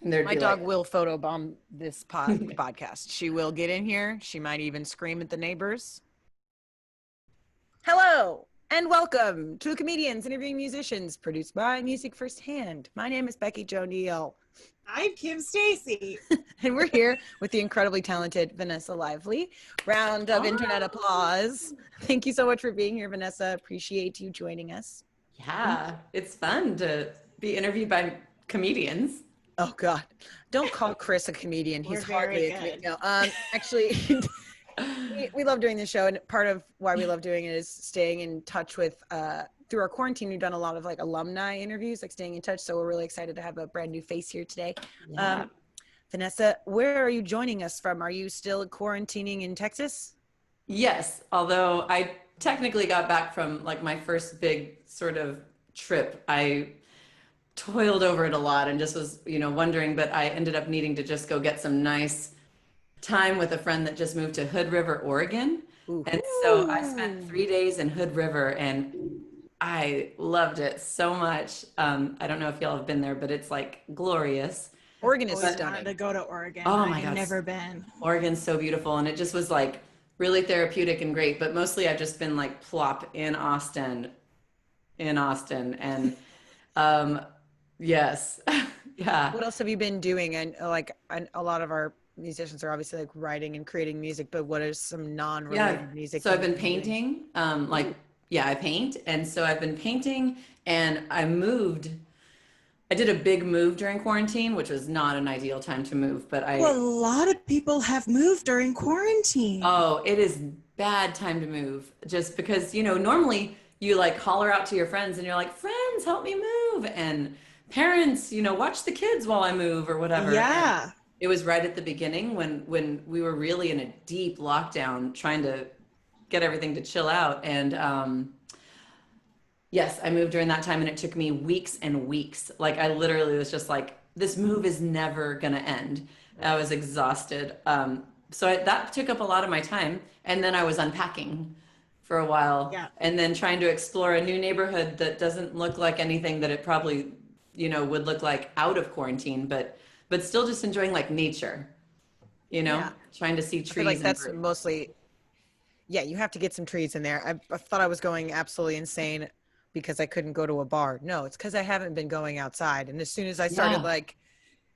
And there'd My be dog like, will photobomb this podcast. She will get in here. She might even scream at the neighbors. Hello and welcome to Comedians Interviewing Musicians, produced by Music Firsthand. My name is Becky Jo Neal. I'm Kim Stacy. And we're here with the incredibly talented Vanessa Lively. Round of internet applause. Thank you so much for being here, Vanessa. Appreciate you joining us. yeah, it's fun to be interviewed by comedians. Oh God! Don't call Chris a comedian. He's hardly a comedian. No, actually, we love doing this show, and part of why we love doing it is staying in touch with. Through our quarantine, we've done a lot of like alumni interviews, like staying in touch. So we're really excited to have a brand new face here today. Yeah. Vanessa, where are you joining us from? Are you still quarantining in Texas? Yes, although I technically got back from like my first big sort of trip. I toiled over it a lot and just was, wondering, but I ended up needing to just go get some nice time with a friend that just moved to Hood River, Oregon. Ooh. And so I spent 3 days in Hood River and I loved it so much. I don't know if y'all have been there, but it's like glorious. Oregon is Always stunning. wanted to go to Oregon. Oh my I've God. never been. Oregon's so beautiful, and it just was like really therapeutic and great, but mostly I've just been like plop in Austin, and yes. Yeah. What else have you been doing? And a lot of our musicians are obviously like writing and creating music, but what is some non-related music? So I've that been you've doing? painting. I paint, and so I've been painting, and I did a big move during quarantine, which was not an ideal time to move, but Well, a lot of people have moved during quarantine. Oh, it is bad time to move, just because, normally you like holler out to your friends and you're like, friends, help me move. And parents, watch the kids while I move or whatever. Yeah. And it was right at the beginning when we were really in a deep lockdown trying to get everything to chill out. And yes, I moved during that time and it took me weeks and weeks. Like I literally was just like, this move is never gonna end. I was exhausted. So that took up a lot of my time. And then I was unpacking for a while. Yeah. And then trying to explore a new neighborhood that doesn't look like anything that it probably, would look like out of quarantine, but still just enjoying like nature, Yeah. trying to see I feel trees. like that's mostly, yeah, you have to get some trees in there. I thought I was going absolutely insane because I couldn't go to a bar. No, it's because I haven't been going outside. And as soon as I started like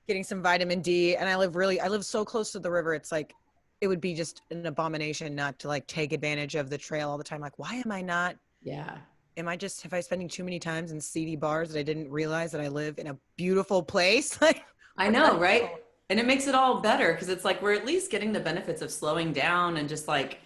getting some vitamin D, and I live so close to the river, it's like, it would be just an abomination not to like take advantage of the trail all the time. Like, why am I not? Yeah. Am I spending too many times in seedy bars that I didn't realize that I live in a beautiful place? Like, I know, right? And it makes it all better because it's like we're at least getting the benefits of slowing down and just like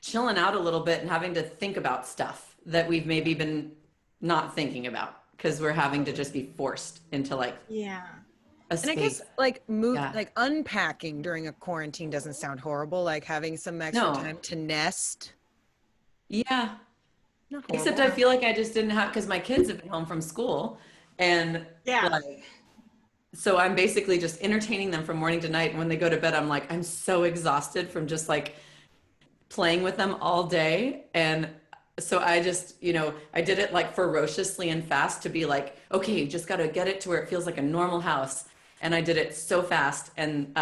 chilling out a little bit and having to think about stuff that we've maybe been not thinking about because we're having to just be forced into like a space. And I guess like like unpacking during a quarantine doesn't sound horrible. Like having some extra time to nest. Yeah. Except I feel like I just didn't have, because my kids have been home from school and so I'm basically just entertaining them from morning to night. And when they go to bed, I'm like, I'm so exhausted from just like playing with them all day. And so I just, I did it like ferociously and fast to be like, okay, you just got to get it to where it feels like a normal house. And I did it so fast. And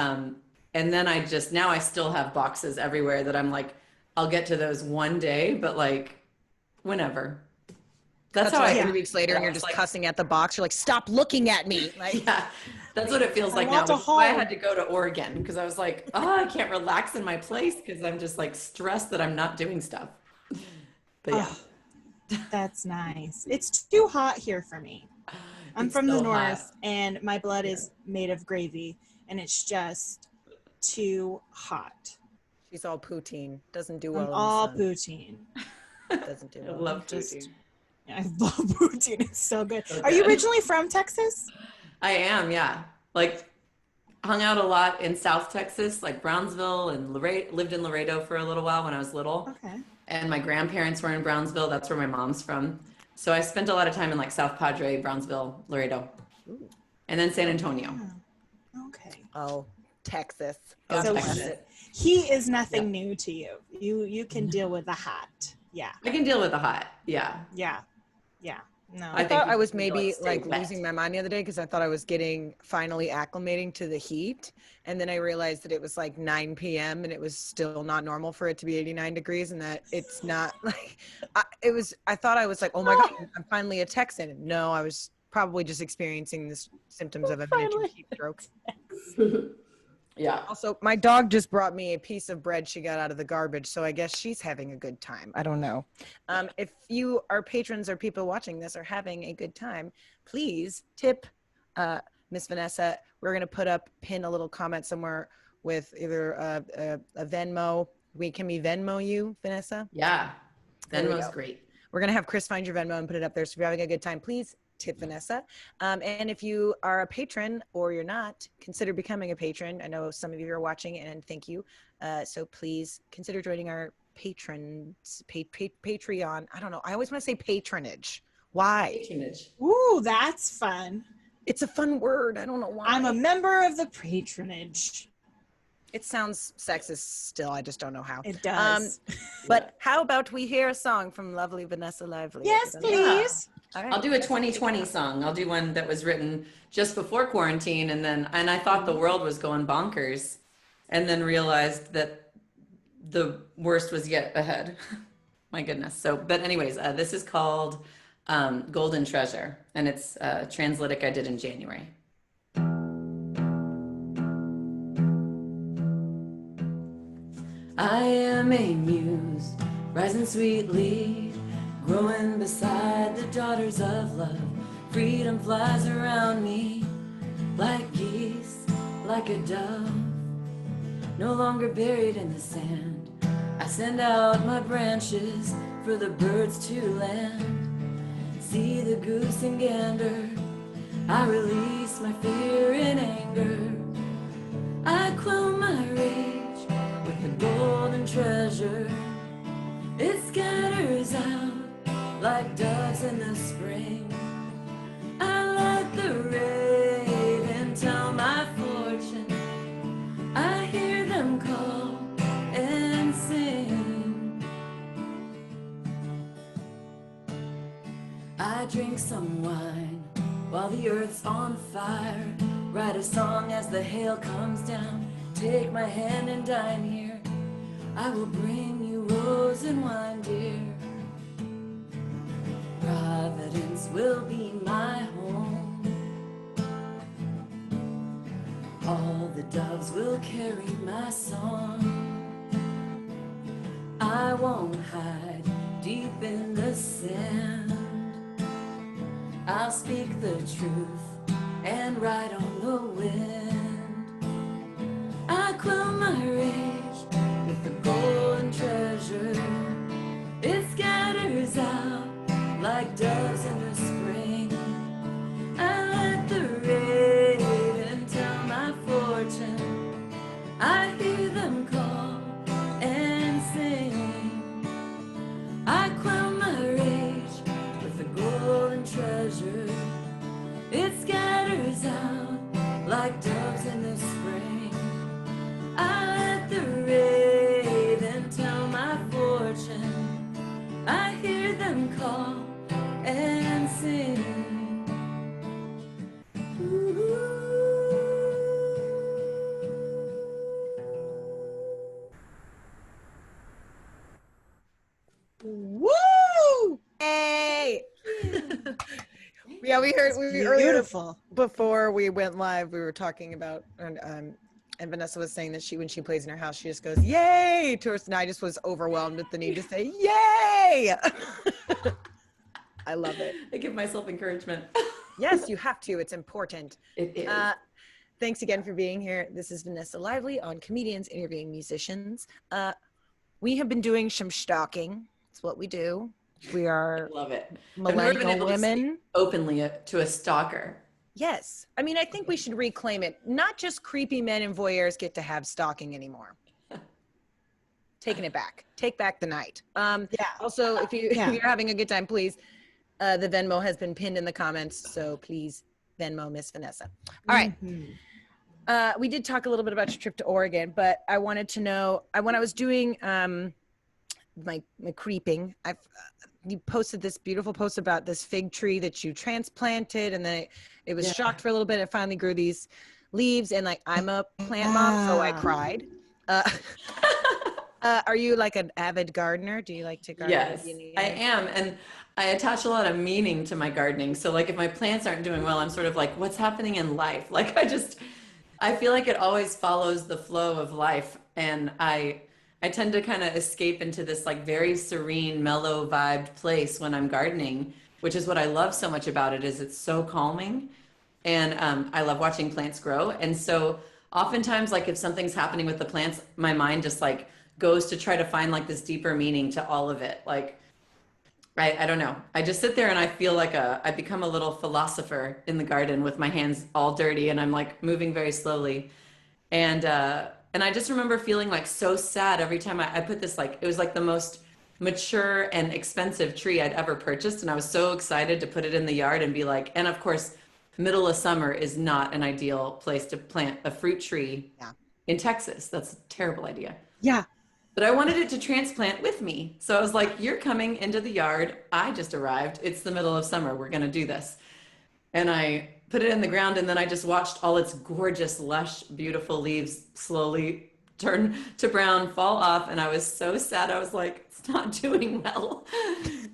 then now I still have boxes everywhere that I'm like, I'll get to those one day, but like whenever. That's how 3 weeks later and you're just like, cussing at the box. You're like, stop looking at me. Like, yeah, that's what it feels like now. Which is why I had to go to Oregon because I was like, I can't relax in my place because I'm just like stressed that I'm not doing stuff. But yeah. That's nice. It's too hot here for me. I'm from the north and my blood is made of gravy and it's just too hot. She's all poutine. Doesn't do well. I'm all poutine. Doesn't do well. I love poutine. I love poutine. It's so good. Are you originally from Texas? I am, yeah. Like hung out a lot in South Texas, like Brownsville and lived in Laredo for a little while when I was little. Okay. And my grandparents were in Brownsville. That's where my mom's from. So I spent a lot of time in like South Padre, Brownsville, Laredo. Ooh. And then San Antonio. Okay. Oh, Texas. So he is nothing new to you. You can deal with the hot. Yeah. I can deal with the hot. Yeah. Yeah. Yeah. No. I thought I was you need to, maybe stay like wet. losing my mind the other day because I thought I was finally acclimating to the heat. And then I realized that it was like 9 p.m. and it was still not normal for it to be 89 degrees and that it's not like, I thought I was like, oh my God, I'm finally a Texan. No, I was probably just experiencing the symptoms of a miniature heat stroke. Yeah. Also, my dog just brought me a piece of bread she got out of the garbage, so I guess she's having a good time. I don't know. If you, our patrons or people watching this, are having a good time, please tip Miss Vanessa. We're going to pin a little comment somewhere with either a Venmo. Can we Venmo you, Vanessa? Yeah. Venmo's great. We're going to have Chris find your Venmo and put it up there. So if you're having a good time, please tip Vanessa. And if you are a patron or you're not, consider becoming a patron. I know some of you are watching and thank you. So please consider joining our patrons, Patreon. I don't know. I always want to say patronage. Why? Patronage. Ooh, that's fun. It's a fun word. I don't know why. I'm a member of the patronage. It sounds sexist still. I just don't know how. It does. But how about we hear a song from lovely Vanessa Lively? Yes, please. All right. I'll do a 2020 song. I'll do one that was written just before quarantine, and I thought the world was going bonkers, and then realized that the worst was yet ahead. My goodness. So, but anyways, this is called Golden Treasure, and it's a translitic I did in January. I am a muse, rising sweetly, growing beside the daughters of love. Freedom flies around me like geese, like a dove, no longer buried in the sand. I send out my branches for the birds to land. See the goose and gander, I release my fear and anger. I quell my rage with the golden treasure. It scatters out like doves in the spring. I let the raven tell my fortune. I hear them call and sing. I drink some wine while the earth's on fire. Write a song as the hail comes down. Take my hand and dine here. I will bring you rose and wine, dear. Providence will be my home. All the doves will carry my song. I won't hide deep in the sand. I'll speak the truth and ride on the wind. I quell my rage with the golden treasure. It scatters out like doves in the spring. I let the raven tell my fortune. I hear them call and sing. I quell my rage with the golden treasure. It scatters out like doves in the spring. I let the raven tell my fortune. I hear them call and sing. Ooh. Woo! Hey! Yeah, we earlier Beautiful. before we went live, we were talking about and Vanessa was saying that when she plays in her house, she just goes, yay, to us. And I just was overwhelmed with the need to say, yay. I love it. I give myself encouragement. Yes, you have to. It's important. It is. Thanks again for being here. This is Vanessa Lively on Comedians Interviewing Musicians. We have been doing some stalking. It's what we do. We are Love it. millennial women. Openly to a stalker. Yes. I mean, I think we should reclaim it. Not just creepy men and voyeurs get to have stalking anymore. Taking it back. Take back the night. Yeah. Also, if you're having a good time, please, the Venmo has been pinned in the comments. So please Venmo Miss Vanessa. All right. Mm-hmm. We did talk a little bit about your trip to Oregon, but I wanted to know, when I was doing my creeping, you posted this beautiful post about this fig tree that you transplanted, and then it was shocked for a little bit. It finally grew these leaves, and like I'm a plant mom, so I cried. Are you like an avid gardener? Do you like to garden? Yes, I am. And I attach a lot of meaning to my gardening. So like if my plants aren't doing well, I'm sort of like, what's happening in life? Like I feel like it always follows the flow of life. And I tend to kind of escape into this like very serene, mellow vibed place when I'm gardening, which is what I love so much about it is it's so calming. And I love watching plants grow. And so oftentimes, like if something's happening with the plants, my mind just like goes to try to find like this deeper meaning to all of it. Like, I don't know. I just sit there and I feel like I become a little philosopher in the garden with my hands all dirty and I'm like moving very slowly. And I just remember feeling like so sad every time I put this, like, it was like the most mature and expensive tree I'd ever purchased. And I was so excited to put it in the yard and be like, and of course, middle of summer is not an ideal place to plant a fruit tree in Texas. That's a terrible idea. Yeah. But I wanted it to transplant with me. So I was like, you're coming into the yard. I just arrived. It's the middle of summer. We're going to do this. And I put it in the ground and then I just watched all its gorgeous, lush, beautiful leaves slowly turn to brown, fall off. And I was so sad. I was like, it's not doing well.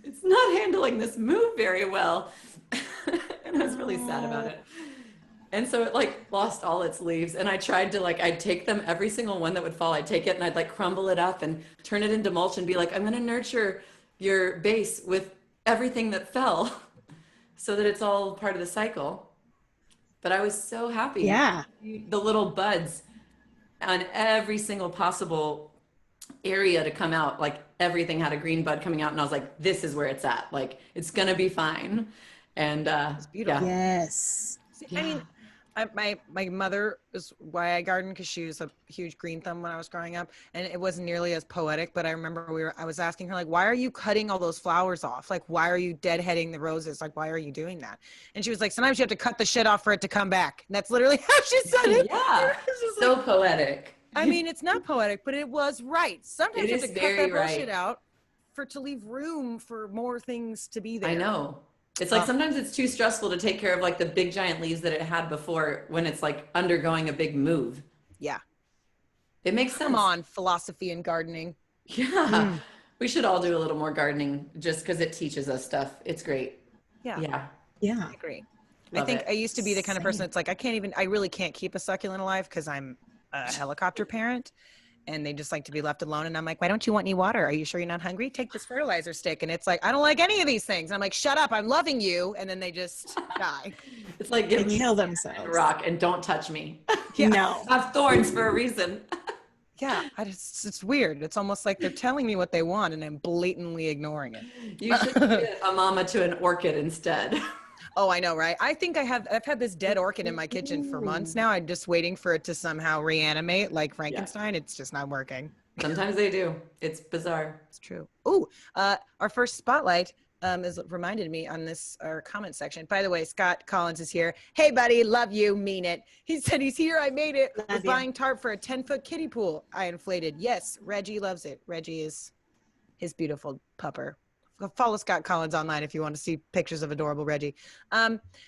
It's not handling this move very well. And I was really sad about it. And so it like lost all its leaves. And I tried to like, I'd take them, every single one that would fall, I'd take it and I'd like crumble it up and turn it into mulch and be like, I'm going to nurture your base with everything that fell so that it's all part of the cycle. But I was so happy. Yeah. The little buds on every single possible area to come out, like everything had a green bud coming out. And I was like, this is where it's at. Like, it's going to be fine. And it's beautiful. Yes. I mean, my mother is why I garden because she was a huge green thumb when I was growing up, and it wasn't nearly as poetic. But I remember I was asking her like, why are you cutting all those flowers off? Like, why are you deadheading the roses? Like, why are you doing that? And she was like, sometimes you have to cut the shit off for it to come back. And that's literally how she said it. Yeah, so like, poetic. I mean, it's not poetic, but it was right. Sometimes you have to cut that bullshit out to leave room for more things to be there. I know. It's like sometimes it's too stressful to take care of like the big giant leaves that it had before when it's like undergoing a big move. Yeah. It makes sense. Come on, philosophy and gardening. Yeah. We should all do a little more gardening just because it teaches us stuff. It's great. Yeah. Yeah. I agree. I think I used to be the kind of person that's like, I really can't keep a succulent alive because I'm a helicopter parent. And they just like to be left alone. And I'm like, why don't you want any water? Are you sure you're not hungry? Take this fertilizer stick. And it's like, I don't like any of these things. And I'm like, shut up. I'm loving you. And then they just die. It's like, they kill themselves. Rock and don't touch me. Yeah. No. I have thorns for a reason. Yeah. It's weird. It's almost like they're telling me what they want and I'm blatantly ignoring it. You should be a mama to an orchid instead. Oh, I know, right? I think I've had this dead orchid in my kitchen for months now. I'm just waiting for it to somehow reanimate like Frankenstein. It's just not working. Sometimes they do. It's bizarre. It's true. Oh, our first spotlight is reminded me on this our comment section. By the way, Scott Collins is here. Hey, buddy, love you, mean it. He said he's here. I made it. We're buying tarp for a 10-foot kiddie pool. I inflated. Yes, Reggie loves it. Reggie is his beautiful pupper. Follow Scott Collins online if you want to see pictures of adorable Reggie.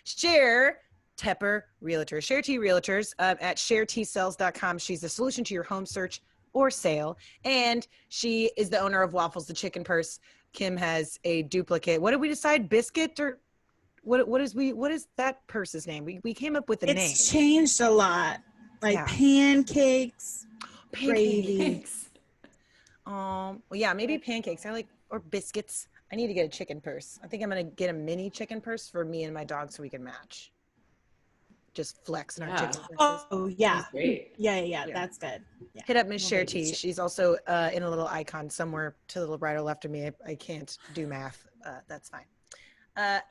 Share Tepper Realtor, Share T Realtors at sharetsells.com. She's the solution to your home search or sale. And she is the owner of Waffles, the chicken purse. Kim has a duplicate. What did we decide? Biscuit or what is that purse's name? We came up with a name. It's changed a lot. Like pancakes, gravy. Well, yeah, maybe pancakes. Or biscuits. I need to get a chicken purse. I think I'm going to get a mini chicken purse for me and my dog so we can match. Just flex in our chicken purses. Oh, yeah. Great. Yeah. That's good. Yeah. Hit up Miss Share T. She's also in a little icon somewhere to the right or left of me. I can't do math. That's fine.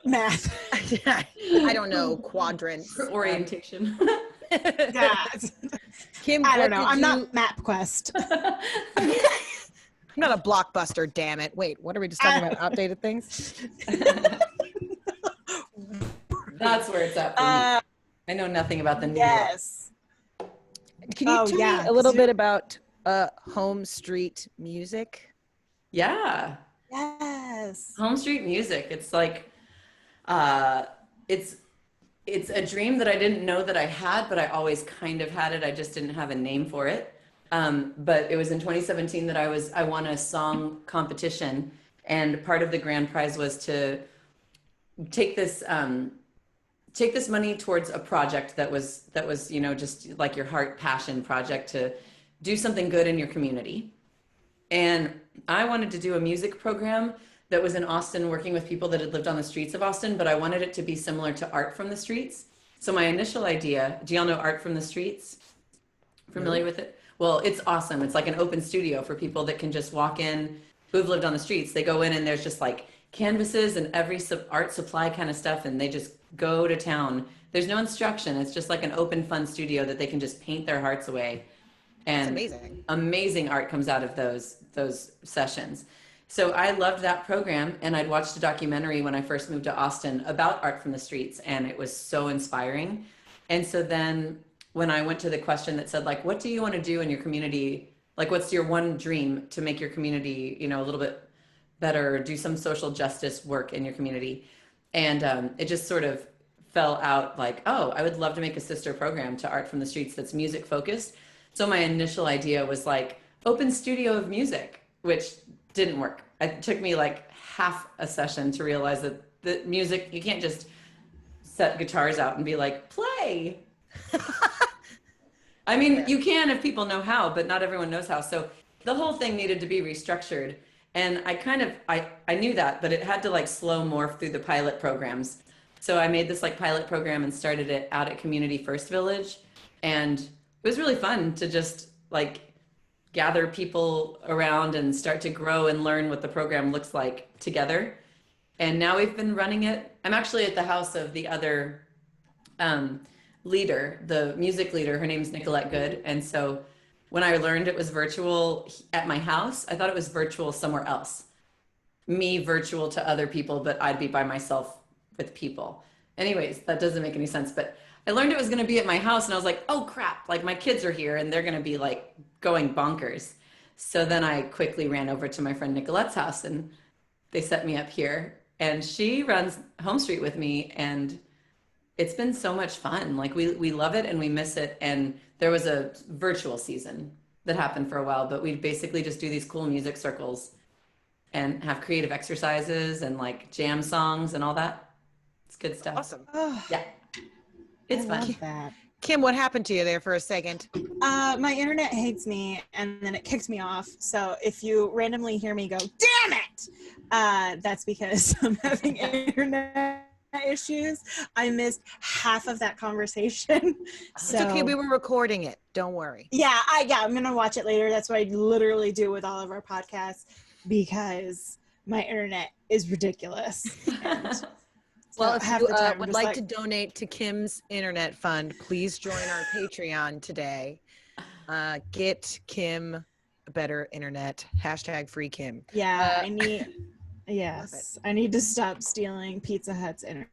Math. I don't know. Quadrants. For orientation. Yeah. Kim, I don't know. I'm not MapQuest. I'm not a blockbuster, damn it. Wait, what are we just talking about? Outdated things? That's where it's at for me. I know nothing about the new Yes. Can you tell me a little bit about home street music? Yeah. Yes. Yes. Home Street Music. It's like, uh, it's it's a dream that I didn't know that I had, but I always kind of had it. I just didn't have a name for it. But it was in 2017 that I won a song competition, and part of the grand prize was to take this take this money towards a project that was just like your heart passion project to do something good in your community. And I wanted to do a music program that was in Austin, working with people that had lived on the streets of Austin, but I wanted it to be similar to Art from the Streets. So my initial idea, do y'all know Art from the Streets? Familiar with it? Well, it's awesome. It's like an open studio for people that can just walk in who've lived on the streets. They go in and there's just like canvases and every art supply kind of stuff, and they just go to town. There's no instruction. It's just like an open, fun studio that they can just paint their hearts away. And That's amazing. Amazing art comes out of those sessions. So I loved that program, and I'd watched a documentary when I first moved to Austin about Art from the Streets, and it was so inspiring. And so then when I went to the question that said, like, what do you want to do in your community? Like, what's your one dream to make your community, a little bit better, do some social justice work in your community? And it just sort of fell out like, oh, I would love to make a sister program to Art from the Streets that's music focused. So my initial idea was like open studio of music, which didn't work. It took me like half a session to realize that the music, you can't just set guitars out and be like, play. I mean, you can if people know how, but not everyone knows how. So the whole thing needed to be restructured. And I knew that, but it had to like slow morph through the pilot programs. So I made this like pilot program and started it out at Community First Village. And it was really fun to just like gather people around and start to grow and learn what the program looks like together. And now we've been running it. I'm actually at the house of the other leader, the music leader. Her name's Nicolette Good. And so when I learned it was virtual at my house, I thought it was virtual somewhere else. Me virtual to other people, but I'd be by myself with people. Anyways, that doesn't make any sense. But I learned it was going to be at my house, and I was like, oh crap, like my kids are here and they're going to be like going bonkers. So then I quickly ran over to my friend Nicolette's house, and they set me up here, and she runs Home Street with me, and it's been so much fun. Like we love it and we miss it. And there was a virtual season that happened for a while, but we basically just do these cool music circles and have creative exercises and like jam songs and all that. It's good stuff. Awesome. Yeah. It's I fun. love that. Kim, what happened to you there for a second? My internet hates me, and then it kicked me off. So if you randomly hear me go, damn it, that's because I'm having internet issues. I missed half of that conversation. So It's okay. We were recording it. Don't worry. yeah, I'm gonna watch it later. That's what I literally do with all of our podcasts, because my internet is ridiculous. And Well, if you I'm would just like to donate to Kim's internet fund, please join our Patreon today. Get Kim a better internet. # free Kim. yeah, I need. Yes, I need to stop stealing Pizza Hut's internet.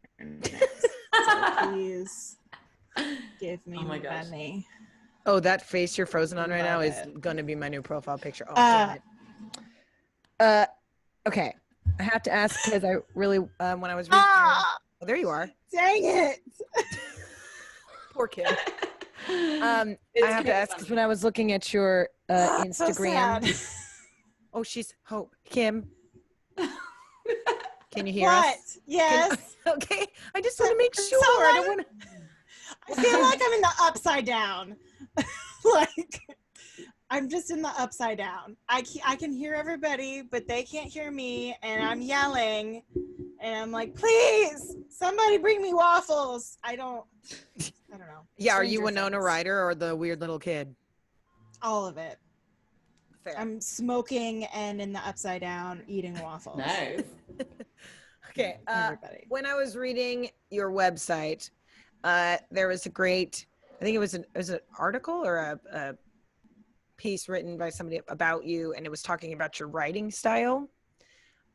So please give me my gosh. money. Oh, that face you're frozen on right now Love is it. going to be my new profile picture. Oh, damn it. Okay. I have to ask because I really, when I was reading, oh, there you are. Dang it! Poor Kim. I have to ask because when I was looking at your Instagram. So sad. Oh, Kim. Can you hear What? us? Yes. Okay. I just want to make sure. So I don't want to. I feel like I'm in the upside down. Like, I'm just in the upside down. I can hear everybody, but they can't hear me, and I'm yelling, and I'm like, please, somebody bring me waffles. I don't know. Yeah, are you Stranger Winona Things. Ryder or the weird little kid? All of it. Fair. I'm smoking and in the upside down eating waffles. Nice. Okay. Everybody. When I was reading your website, there was a great, I think it was an article or a piece written by somebody about you, and it was talking about your writing style.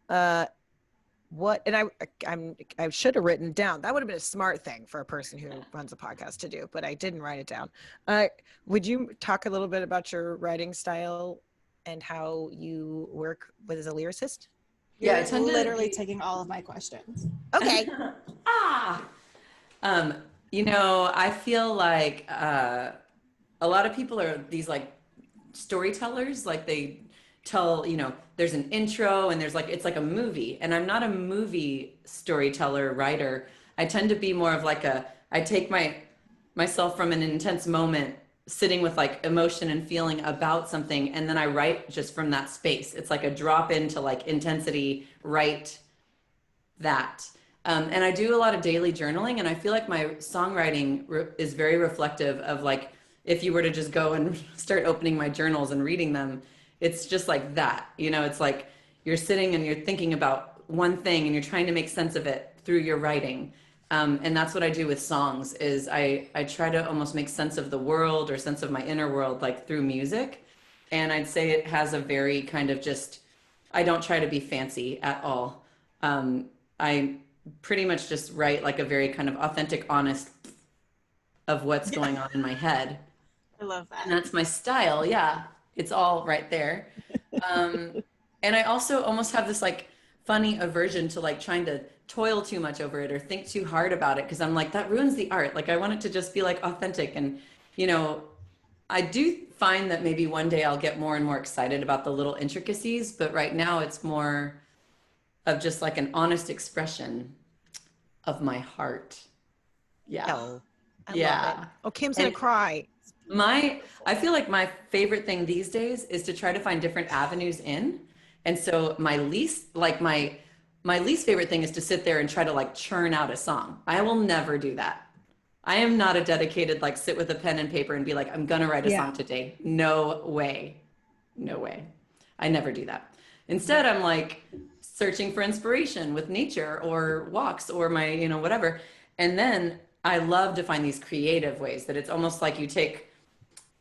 I should have written down. That would have been a smart thing for a person who runs a podcast to do, but I didn't write it down. Would you talk a little bit about your writing style and how you work as a lyricist? You're I tend to literally taking all of my questions. Okay. ah, I feel like a lot of people are these like storytellers, like they tell, there's an intro and there's like, it's like a movie. And I'm not a movie storyteller writer. I tend to be more of like I take myself from an intense moment sitting with like emotion and feeling about something, and then I write just from that space. It's like a drop into like intensity, write that. And I do a lot of daily journaling, and I feel like my songwriting is very reflective of like, if you were to just go and start opening my journals and reading them, it's just like that. It's like you're sitting and you're thinking about one thing and you're trying to make sense of it through your writing. And that's what I do with songs is I try to almost make sense of the world or sense of my inner world, like through music. And I'd say it has a very kind of just, I don't try to be fancy at all. I pretty much just write like a very kind of authentic, honest of what's going on in my head. I love that. And that's my style. Yeah. It's all right there. And I also almost have this like funny aversion to like trying to toil too much over it or think too hard about it. Cause I'm like, that ruins the art. Like I want it to just be like authentic. And, I do find that maybe one day I'll get more and more excited about the little intricacies, but right now it's more of just like an honest expression of my heart. Yeah. Oh, I love it. Oh, Kim's gonna cry. I feel like my favorite thing these days is to try to find different avenues in. And so my least favorite thing is to sit there and try to like churn out a song. I will never do that. I am not a dedicated, like sit with a pen and paper and be like, I'm going to write a song today. No way. No way. I never do that. Instead, I'm like searching for inspiration with nature or walks or my, whatever. And then I love to find these creative ways that it's almost like you take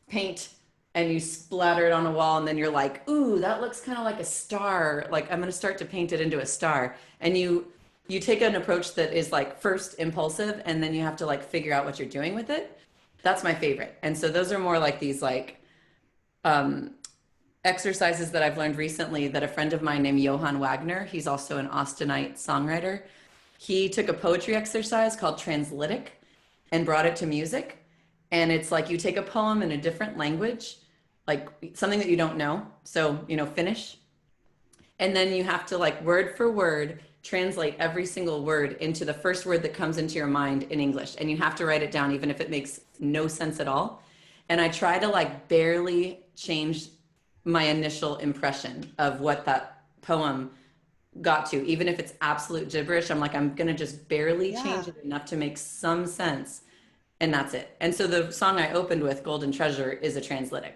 paint and you splatter it on a wall and then you're like, ooh, that looks kind of like a star. Like I'm going to start to paint it into a star. And you take an approach that is like first impulsive and then you have to like figure out what you're doing with it. That's my favorite. And so those are more like these like exercises that I've learned recently that a friend of mine named Johann Wagner, he's also an Austinite songwriter. He took a poetry exercise called translytic and brought it to music. And it's like you take a poem in a different language, like something that you don't know. So, Finnish. And then you have to like word for word translate every single word into the first word that comes into your mind in English. And you have to write it down even if it makes no sense at all. And I try to like barely change my initial impression of what that poem got to, even if it's absolute gibberish. I'm like, I'm going to just barely change it enough to make some sense. And that's it. And so the song I opened with, Golden Treasure, is a translytic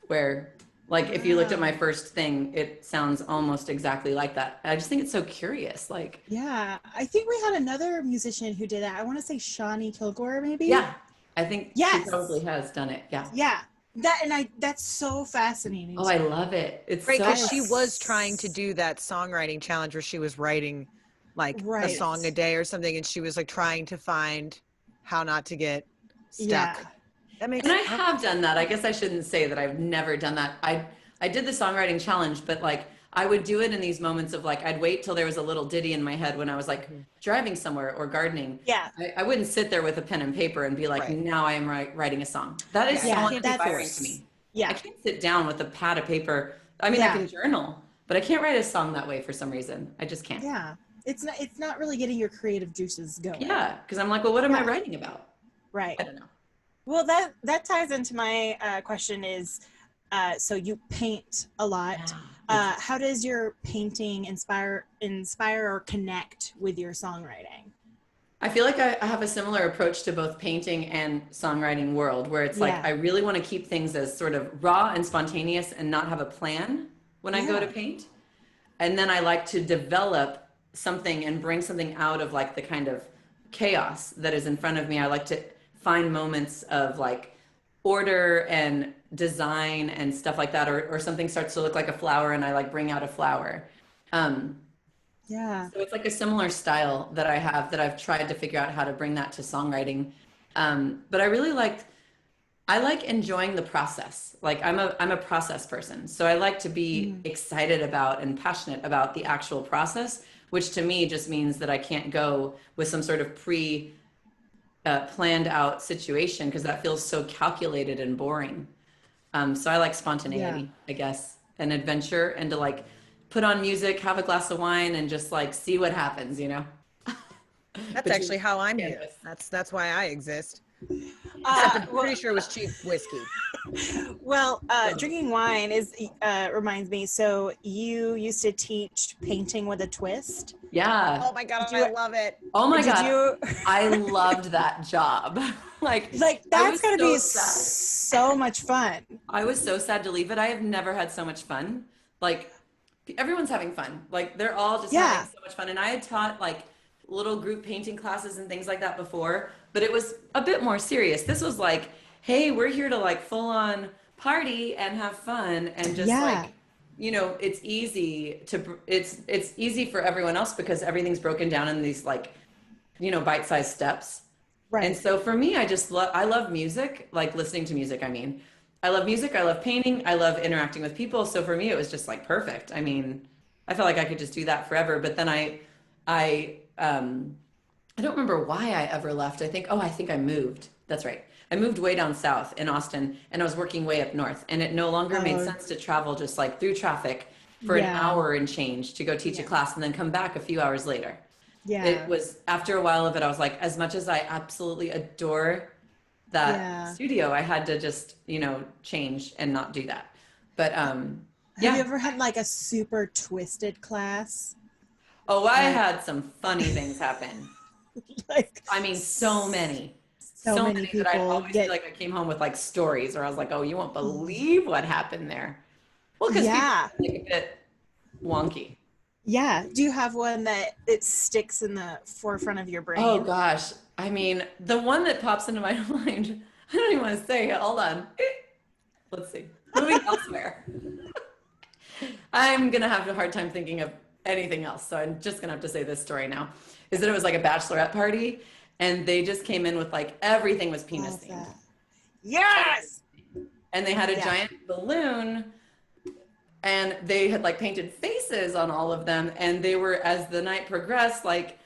where like, if you looked at my first thing, it sounds almost exactly like that. I just think it's so curious. Like, yeah, I think we had another musician who did that. I want to say Shawnee Kilgore, maybe. Yeah, I think she probably has done it. Yeah. Yeah. That's so fascinating. Oh, I love it. It's great so because she was trying to do that songwriting challenge where she was writing like a song a day or something, and she was like trying to find how not to get stuck. Yeah. And I have done that. I guess I shouldn't say that I've never done that. I did the songwriting challenge, but like I would do it in these moments of like, I'd wait till there was a little ditty in my head when I was like driving somewhere or gardening. Yeah. I wouldn't sit there with a pen and paper and be like, now I am writing a song. That is so inspiring to me. Yeah. I can't sit down with a pad of paper. I mean, I can journal, but I can't write a song that way for some reason. I just can't. Yeah. It's not really getting your creative juices going. Yeah. Cause I'm like, well, what am I writing about? Right. I don't know. Well, that ties into my question is, so you paint a lot. How does your painting inspire or connect with your songwriting? I feel like I have a similar approach to both painting and songwriting world, where it's like I really want to keep things as sort of raw and spontaneous and not have a plan when I go to paint. And then I like to develop something and bring something out of like the kind of chaos that is in front of me. I like to find moments of like order and design and stuff like that, or something starts to look like a flower and I like bring out a flower. So it's like a similar style that I have that I've tried to figure out how to bring that to songwriting. But I really liked I like enjoying the process. Like I'm a process person. So I like to be excited about and passionate about the actual process, which to me just means that I can't go with some sort of planned out situation because that feels so calculated and boring. So I like Yeah. spontaneity, I guess, and adventure, and to like put on music, have a glass of wine, and just like see what happens, you know? That's Between actually how I'm here. canvas. That's why I exist. Except I'm Well, pretty sure it was cheap whiskey. drinking wine is reminds me. So you used to teach painting with a twist. Yeah. Oh my God, Did I you? love it. Oh my Did God. you? I loved that job. Like, Like I that's was gonna so be sad. so much fun. I was so sad to leave it. I have never had so much fun. Like, everyone's having fun. Like, they're all just having Yeah. so much fun. And I had taught like little group painting classes and things like that before, but it was a bit more serious. This was like, hey, we're here to like full on party and have fun and just Yeah. like, it's easy for everyone else because everything's broken down in these like, bite-sized steps. And Right. so for me, I love music, like listening to music. I mean, I love music. I love painting. I love interacting with people. So for me, it was just like perfect. I mean, I felt like I could just do that forever. But then I don't remember why I ever left. I think I moved. That's right. I moved way down south in Austin and I was working way up north. And it no longer made Oh, sense to travel just like through traffic for an yeah. hour and change to go teach a Yeah. class and then come back a few hours later. It Yeah. was after a while of it, I was like, as much as I absolutely adore that Yeah. studio, I had to just, change and not do that. But Have you yeah. ever had like a super twisted class? Oh, I Like, had some funny things happen. like I mean, so many. so So many many that I'd people always feel get. like I came home with like stories, or I was like, oh, you won't believe what happened there. Well, because people Yeah. are like a bit wonky. Yeah. Do you have one that it sticks in the forefront of your Oh brain? gosh. I mean, the one that pops into my mind, I don't even want to say it. Hold on. Let's see. Moving elsewhere. I'm gonna have a hard time thinking of anything else, so I'm just gonna have to say this story now. Is that it was like a bachelorette party, and they just came in with like everything was penis Love themed. that. Yes. And they had a Yeah. giant balloon and they had like painted faces on all of them, and they were, as the night progressed, like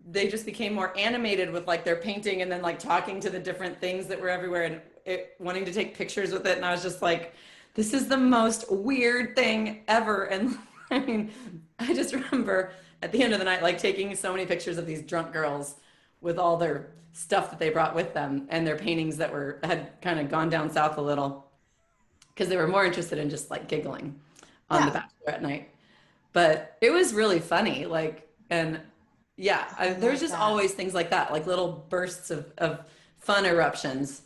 they just became more animated with like their painting and then like talking to the different things that were everywhere and wanting to take pictures with it. And I was just like, this is the most weird thing ever. And I mean, I just remember at the end of the night like taking so many pictures of these drunk girls with all their stuff that they brought with them and their paintings that had kind of gone down south a little because they were more interested in just like giggling on the Yeah. Bachelorette night. But it was really funny. Like, and yeah, I there's love just that. always things like that, like little bursts of fun eruptions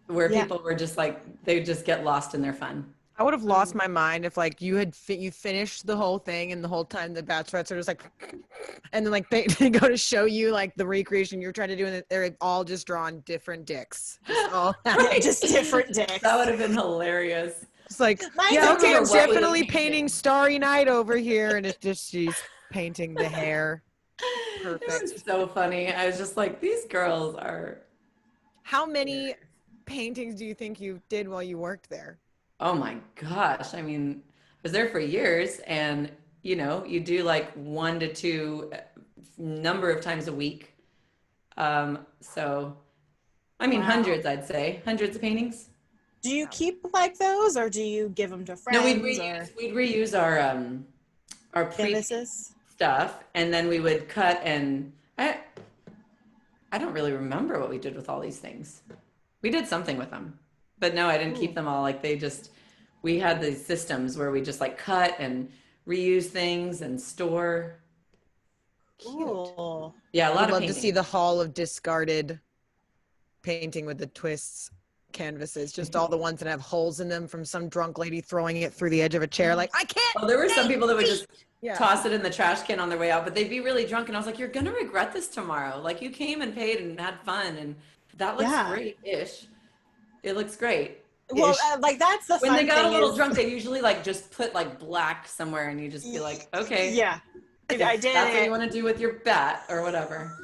where Yeah. people were just like, they just get lost in their fun. I would have lost my mind if like you had you finished the whole thing and the whole time the bachelorettes are just like, and then like they go to show you like the recreation you're trying to do and they're all just drawn different dicks. Just all Yeah, just different dicks. That would have been hilarious. It's like, Mine's yeah, a okay, I'm little what we were definitely painting. painting Starry Night over here, and it's just she's painting the hair. It was Perfect. so funny. I was just like, these girls are, How many paintings do you think you did while you worked there? oh my gosh. I mean, I was there for years, and you do like 1 to 2 number of times a week. So I mean, Wow. hundreds, I'd say, hundreds of paintings. Do you keep like those, or do you give them to No, friends or we'd reuse our pre canvases? stuff, and then we would cut, and I don't really remember what we did with all these things. We did something with them, but no, I didn't keep them all. Like we had these systems where we just like cut and reuse things and store. Cool. Yeah, a I lot would of love painting. to see the hall of discarded painting with the twists canvases, just all the ones that have holes in them from some drunk lady throwing it through the edge of a chair. Like, I can't. Oh, there were some people that would just Yeah. toss it in the trash can on their way out, but they'd be really drunk. And I was like, you're going to regret this tomorrow. Like, you came and paid and had fun, and that looks Yeah. great-ish. It looks great. Well, like that's the When fun they got a thing little is- drunk, they usually like just put like black somewhere, and you just be like, okay, Yeah, if I did that's what it. you want to do with your bat or whatever.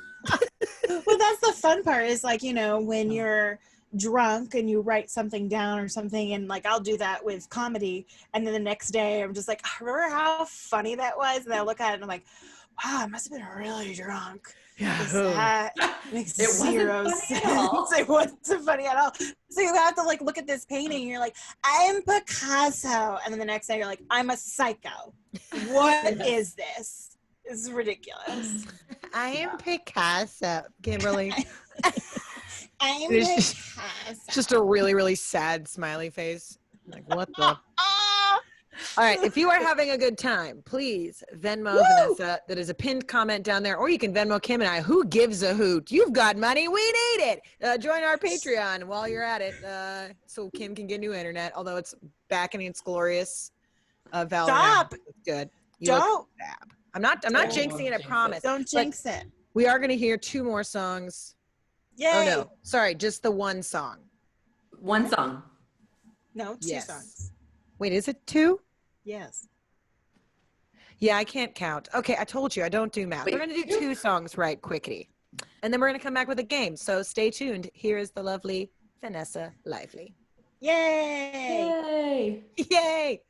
Well, that's the fun part is like, when you're drunk and you write something down or something, and like I'll do that with comedy, and then the next day I'm just like, remember how funny that was? And I look at it and I'm like, wow, I must have been really drunk. Yeah. That makes It wasn't zero funny sense. at all. It wasn't funny at all. So you have to like look at this painting and you're like, I'm Picasso, and then the next day you're like, I'm a psycho. What is this? This is ridiculous. I am Picasso, Kimberly. I'm It's Picasso. just a really, really sad smiley face. Like, what the? All right, if you are having a good time, please Venmo Vanessa. That is a pinned comment down there. Or you can Venmo Kim and I. Who gives a hoot? You've got money. We need it. Join our Patreon while you're at it, so Kim can get new internet, although it's back in its glorious Valorant. Stop. It's good. Don't. I'm not jinxing it, I promise. Don't jinx it. We are going to hear 2 more songs. Yay. Oh, no. Sorry, just the one song. One song. No, 2 Yes. songs. Wait, is it 2? Yes. Yeah, I can't count. Okay, I told you I don't do math. Wait, We're going to do 2 songs right quickly. And then we're going to come back with a game. So stay tuned. Here is the lovely Vanessa Lively. Yay. Yay. Yay!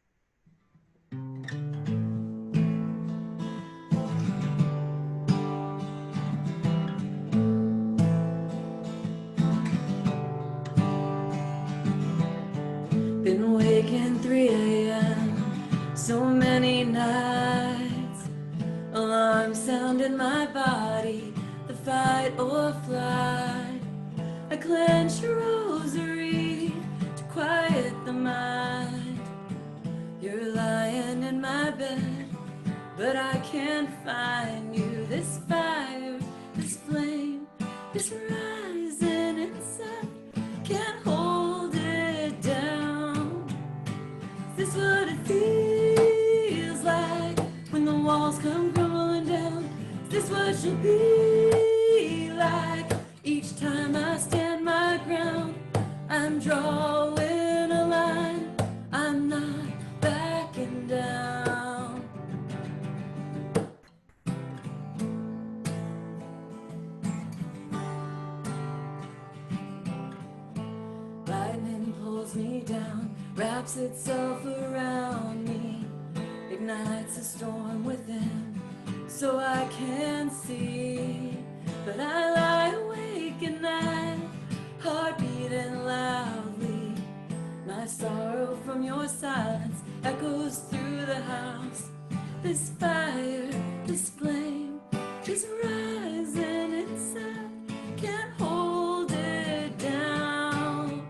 Been waking 3 a.m. so many nights. Alarm sound in my body, the fight or flight. I clench a rosary to quiet the mind. You're lying in my bed, but I can't find you. This fire, this flame, this rising inside, can't hold it down. Is this what it feels like when the walls come crumbling down? Is this what you'll be like each time I stand my ground? I'm drawing a line, I'm not backing down. Lightning pulls me down, wraps itself around me, ignites a storm within, so I can't see. But I lie awake at night, heart beating loudly. My sorrow from your silence echoes through the house. This fire, this flame, is rising inside, can't hold it down.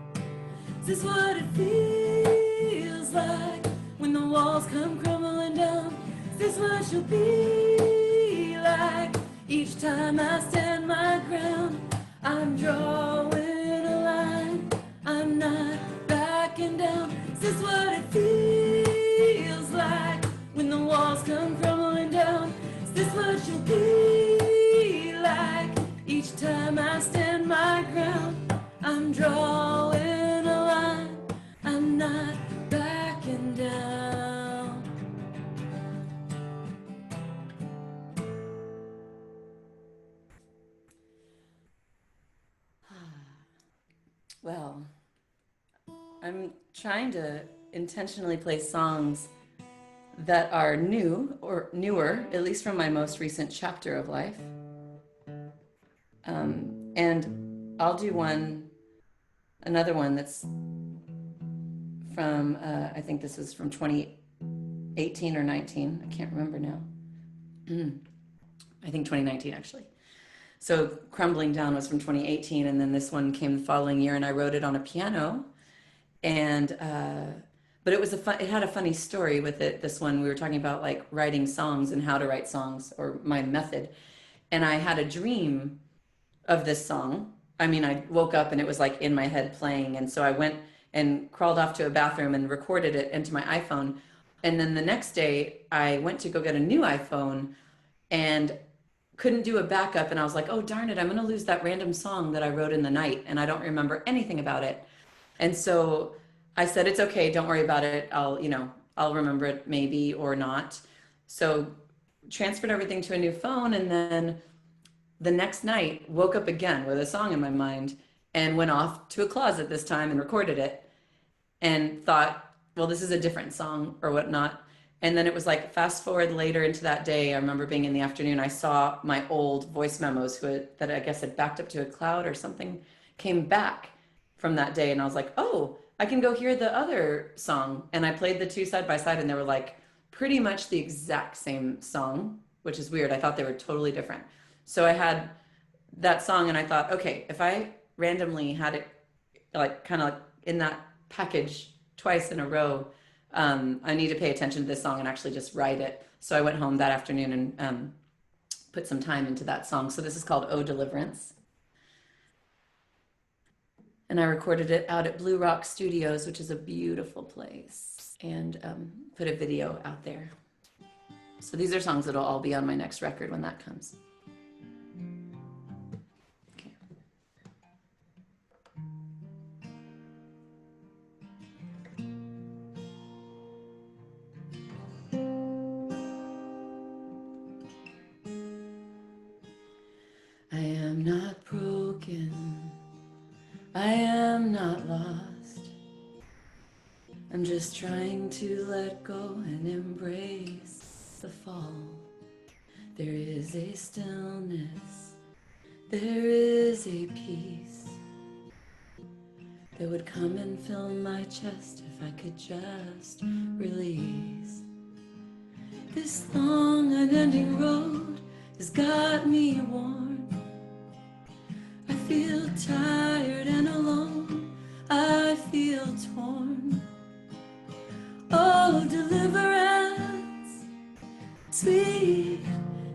Is this what it feels like when the walls come crumbling down? Is this what you'll be like each time I stand my ground? I'm drawing a line, I'm not backing down. Is this what it feels like when the walls come crumbling down? Is this what you'll be like each time I stand my ground? I'm drawing a line, I'm not backing down. Well, I'm trying to intentionally play songs that are new or newer, at least from my most recent chapter of life. And I'll do another one that's from, I think this is from 2018 or 19. I can't remember now. I think 2019 actually. So Crumbling Down was from 2018, and then this one came the following year, and I wrote it on a piano. And but it had a funny story with it. This one, we were talking about like writing songs and how to write songs, or my method. And I had a dream of this song. I mean, I woke up and it was like in my head playing, and so I went and crawled off to a bathroom and recorded it into my iPhone. And then the next day I went to go get a new iPhone and couldn't do a backup, and I was like, oh darn it, I'm gonna lose that random song that I wrote in the night, and I don't remember anything about it. And so I said, it's okay, don't worry about it, I'll remember it maybe or not. So transferred everything to a new phone, and then the next night woke up again with a song in my mind, and went off to a closet this time and recorded it and thought, well, this is a different song or whatnot. And then it was like fast forward later into that day. I remember being in the afternoon. I saw my old voice memos that I guess had backed up to a cloud or something came back from that day. And I was like, oh, I can go hear the other song. And I played the two side by side and they were like pretty much the exact same song, which is weird. I thought they were totally different. So I had that song and I thought, okay, if I randomly had it like kind of like in that package twice in a row, I need to pay attention to this song and actually just write it. So I went home that afternoon and put some time into that song. So this is called Oh Deliverance. And I recorded it out at Blue Rock Studios, which is a beautiful place, and put a video out there. So these are songs that'll all be on my next record when that comes. Okay. I am not broken. I am not lost. I'm just trying to let go and embrace the fall. There is a stillness, there is a peace that would come and fill my chest if I could just release. This long unending road has got me worn. I feel tired and alone, I feel torn. Oh, deliverance, sweet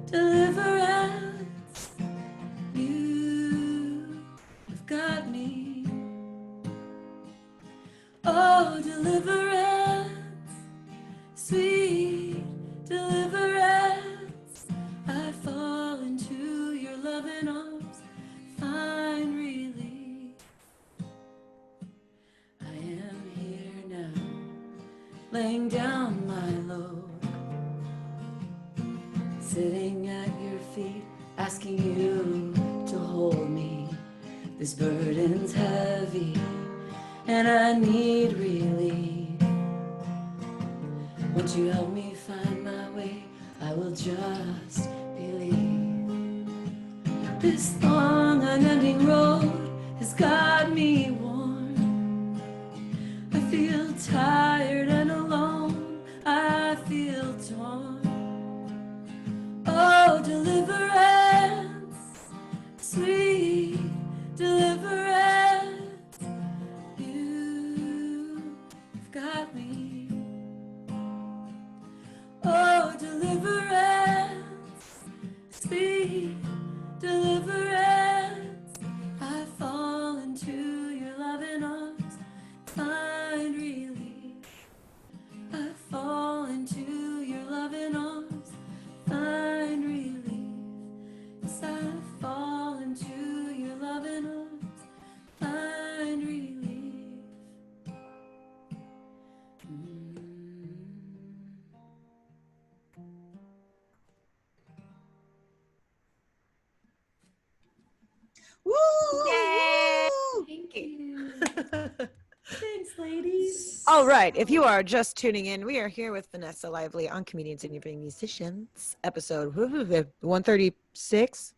deliverance, you have got me. Oh, deliverance, sweet deliverance, I fall into your loving arms, find relief. I am here now, laying down my load, sitting at your feet, asking you to hold me. This burden's heavy, and I need relief. Won't you help me find my way? I will just believe. This long unending road has got me worn. I feel tired and alone, I feel torn. Oh, deliverance, sweet deliverance, you've got me. Oh, deliverance, sweet deliverance, I fall into your loving arms, find relief. I fall into your loving arms, find relief. Yes, I fall into your loving arms, find relief. Woo! Yay! Thank you. Thanks, ladies. All right. If you are just tuning in, we are here with Vanessa Lively on Comedians Interviewing Musicians, episode 136.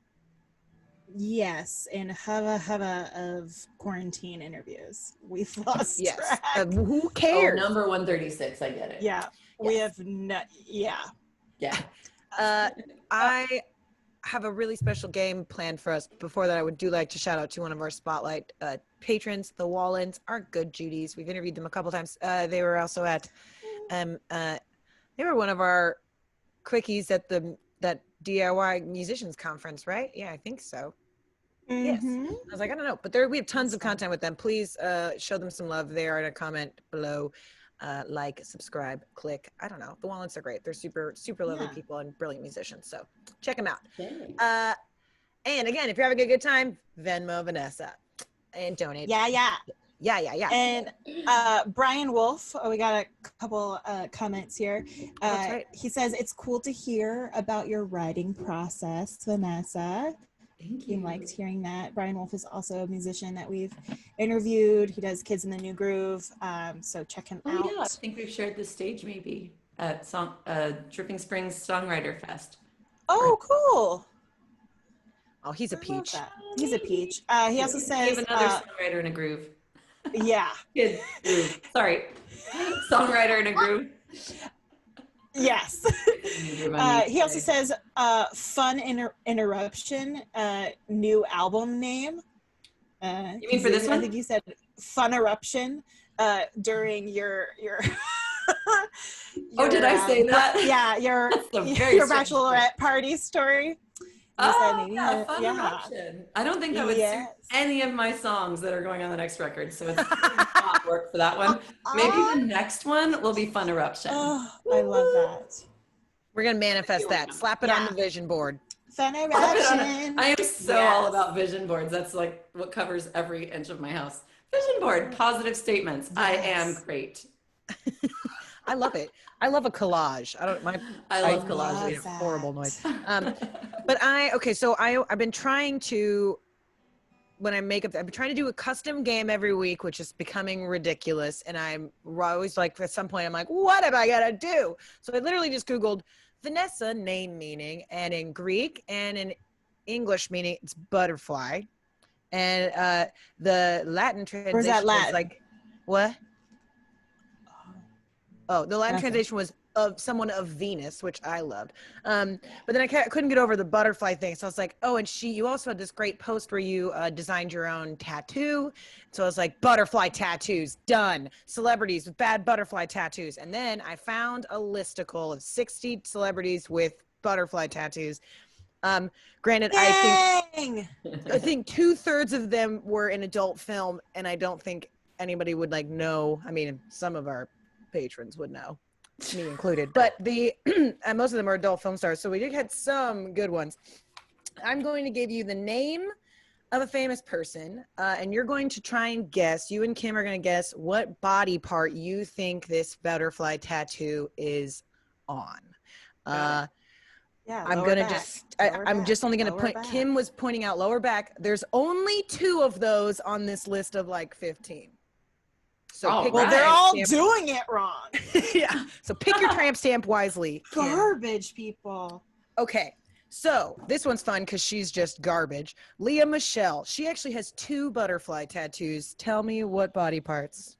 Yes, in hubba of quarantine interviews. We've lost Yes. track. Who Oh, cares? number 136, I get it. Yeah, we have no. Yeah. Yeah. I have a really special game planned for us. Before that, I would like to shout out to one of our Spotlight patrons, the Wallens, our good Judies. We've interviewed them a couple times. They were also at, they were one of our quickies at that DIY musicians conference, right? Yeah, I think so. Yes. I was like, I don't know, but we have tons of content with them. Please show them some love. They are in a comment below. Like, subscribe, click. I don't know. The Wallens are great. They're super lovely people and brilliant musicians. So check them out. Okay. And again, if you're having a good time, Venmo Vanessa and donate. Yeah. And And Brian Wolf, we got a couple comments here. That's right. He says, it's cool to hear about your writing process, Vanessa. Thank He you. liked hearing that. Brian Wolf is also a musician that we've interviewed. He does Kids in the New Groove. So check him out. Yeah, I think we've shared the stage maybe at Dripping Springs Songwriter Fest. Oh, cool. Oh, he's a peach. He's a peach. He also says, we have another songwriter in a groove. Yeah. Kid groove. Sorry. Songwriter in a groove. Yes. He also says, fun interruption, new album name. You mean for this one? I think you said fun eruption during your oh, did I say that? Yeah, your bachelorette party story. Fun eruption. I don't think that would suit any of my songs that are going on the next record, so it's not work for that one. Maybe the next one will be Fun Eruption. Oh, I love that. We're gonna manifest that. Slap it on the vision board. Fun eruption. I am so all about vision boards. That's like what covers every inch of my house. Vision board, positive statements. Yes. I am great. I love it. I love a collage. I love collage. It's a horrible noise. So I've been trying to, when I make up, I've been trying to do a custom game every week, which is becoming ridiculous. And I'm always like, at some point, I'm like, what am I gonna do? So I literally just Googled Vanessa name meaning, and in Greek and in English meaning it's butterfly. And the Latin translation was like, what? Oh, the Latin translation was of someone of Venus, which I loved. But then I couldn't get over the butterfly thing. So I was like, oh, and you also had this great post where you designed your own tattoo. So I was like, butterfly tattoos, done. Celebrities with bad butterfly tattoos. And then I found a listicle of 60 celebrities with butterfly tattoos. Granted, Dang! I think 2/3 of them were in adult film, and I don't think anybody would know. I mean, some of our patrons would know, me included, but and most of them are adult film stars, so we did get some good ones. I'm going to give you the name of a famous person, and you're going to try and guess, you and Kim are going to guess what body part you think this butterfly tattoo is on. I'm just only going to point, Kim was pointing out lower back. There's only 2 of those on this list of 15. So they're all doing it wrong. Yeah. So pick your tramp stamp wisely. Garbage people. Okay. So this one's fun because she's just garbage. Leah Michelle. She actually has 2 butterfly tattoos. Tell me what body parts.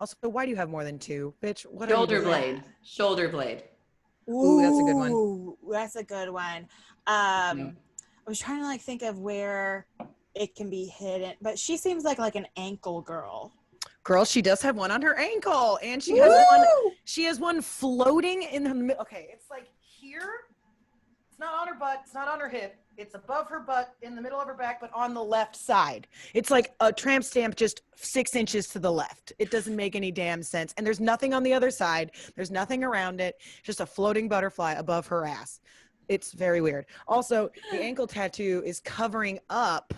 Also, why do you have more than 2? Bitch, what Shoulder blade. Shoulder blade. Ooh, that's a good one. Ooh, that's a good one. I was trying to think of where it can be hidden, but she seems like an ankle girl. Girl, she does have one on her ankle, and she has one. She has one floating in the middle. Okay, it's here. It's not on her butt. It's not on her hip. It's above her butt, in the middle of her back, but on the left side. It's like a tramp stamp, just 6 inches to the left. It doesn't make any damn sense. And there's nothing on the other side. There's nothing around it. Just a floating butterfly above her ass. It's very weird. Also, the ankle tattoo is covering up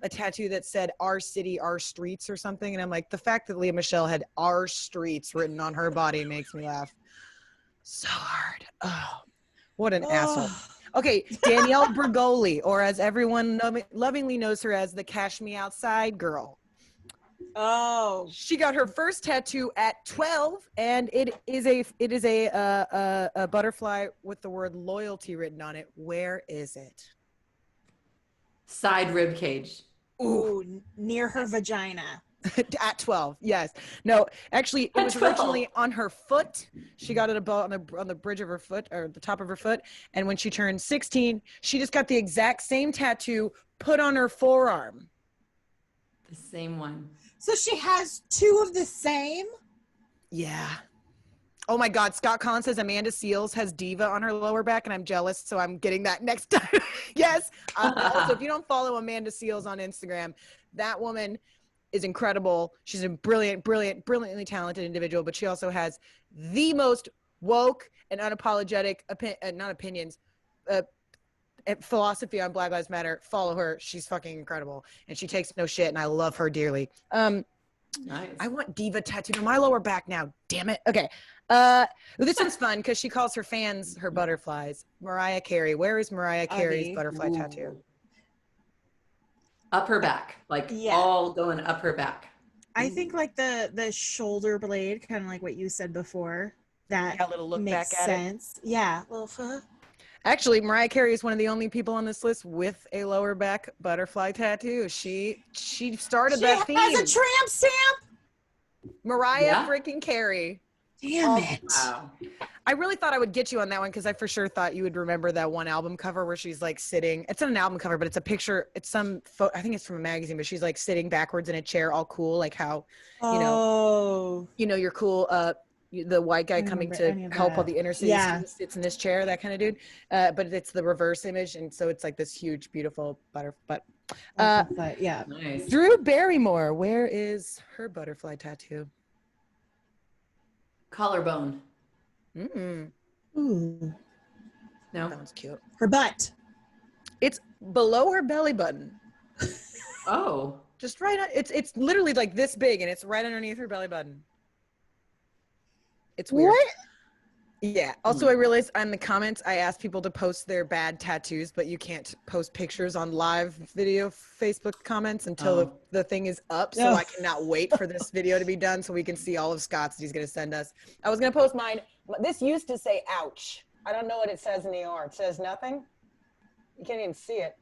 a tattoo that said "Our City, Our Streets" or something. And I'm like, the fact that Leah Michelle had "Our Streets" written on her body makes me laugh so hard. Oh, what an asshole. Okay, Danielle Bergoli, or as everyone lovingly knows her as, the Cash Me Outside girl. Oh. She got her first tattoo at 12, and it is a butterfly with the word loyalty written on it. Where is it? Side rib cage. Ooh, near her vagina. At 12, yes. No, actually, it was originally on her foot. She got it on the bridge of her foot, or the top of her foot. And when she turned 16, she just got the exact same tattoo put on her forearm. The same one. So she has 2 of the same? Yeah. Oh my God, Scott Collins says Amanda Seales has diva on her lower back, and I'm jealous, so I'm getting that next time. Yes. Also, if you don't follow Amanda Seales on Instagram, that woman is incredible. She's a brilliantly talented individual, but she also has the most woke and unapologetic philosophy on Black Lives Matter. Follow her. She's fucking incredible, and she takes no shit, and I love her dearly. Nice. I want diva tattooed on my lower back now. Damn it. Okay. This one's fun because she calls her fans her butterflies. Mariah Carey. Where is Mariah Carey's butterfly tattoo? Up her back, like all going up her back. I think like the shoulder blade, kind of like what you said before. That little look makes back at sense. Yeah, little Actually, Mariah Carey is one of the only people on this list with a lower back butterfly tattoo. She started that theme. She has a tramp stamp. Mariah freaking Carey. Damn it! Wow. I really thought I would get you on that one because I for sure thought you would remember that one album cover where she's like sitting. It's not an album cover, but it's a picture. It's some. I think it's from a magazine, but she's like sitting backwards in a chair, all cool, like how, you're cool. The white guy coming to help all the inner city students sits in this chair, that kind of dude. But it's the reverse image, and so it's like this huge, beautiful butterfly. Nice. Drew Barrymore, where is her butterfly tattoo? Collarbone. Ooh. No. That one's cute. Her butt. It's below her belly button. Oh. Just right on. It's literally like this big, and it's right underneath her belly button. It's weird. What? Yeah. Also, I realized on the comments, I asked people to post their bad tattoos, but you can't post pictures on live video Facebook comments until the thing is up. So I cannot wait for this video to be done so we can see all of Scott's that he's going to send us. I was going to post mine. This used to say ouch. I don't know what it says in the R. It says nothing. You can't even see it.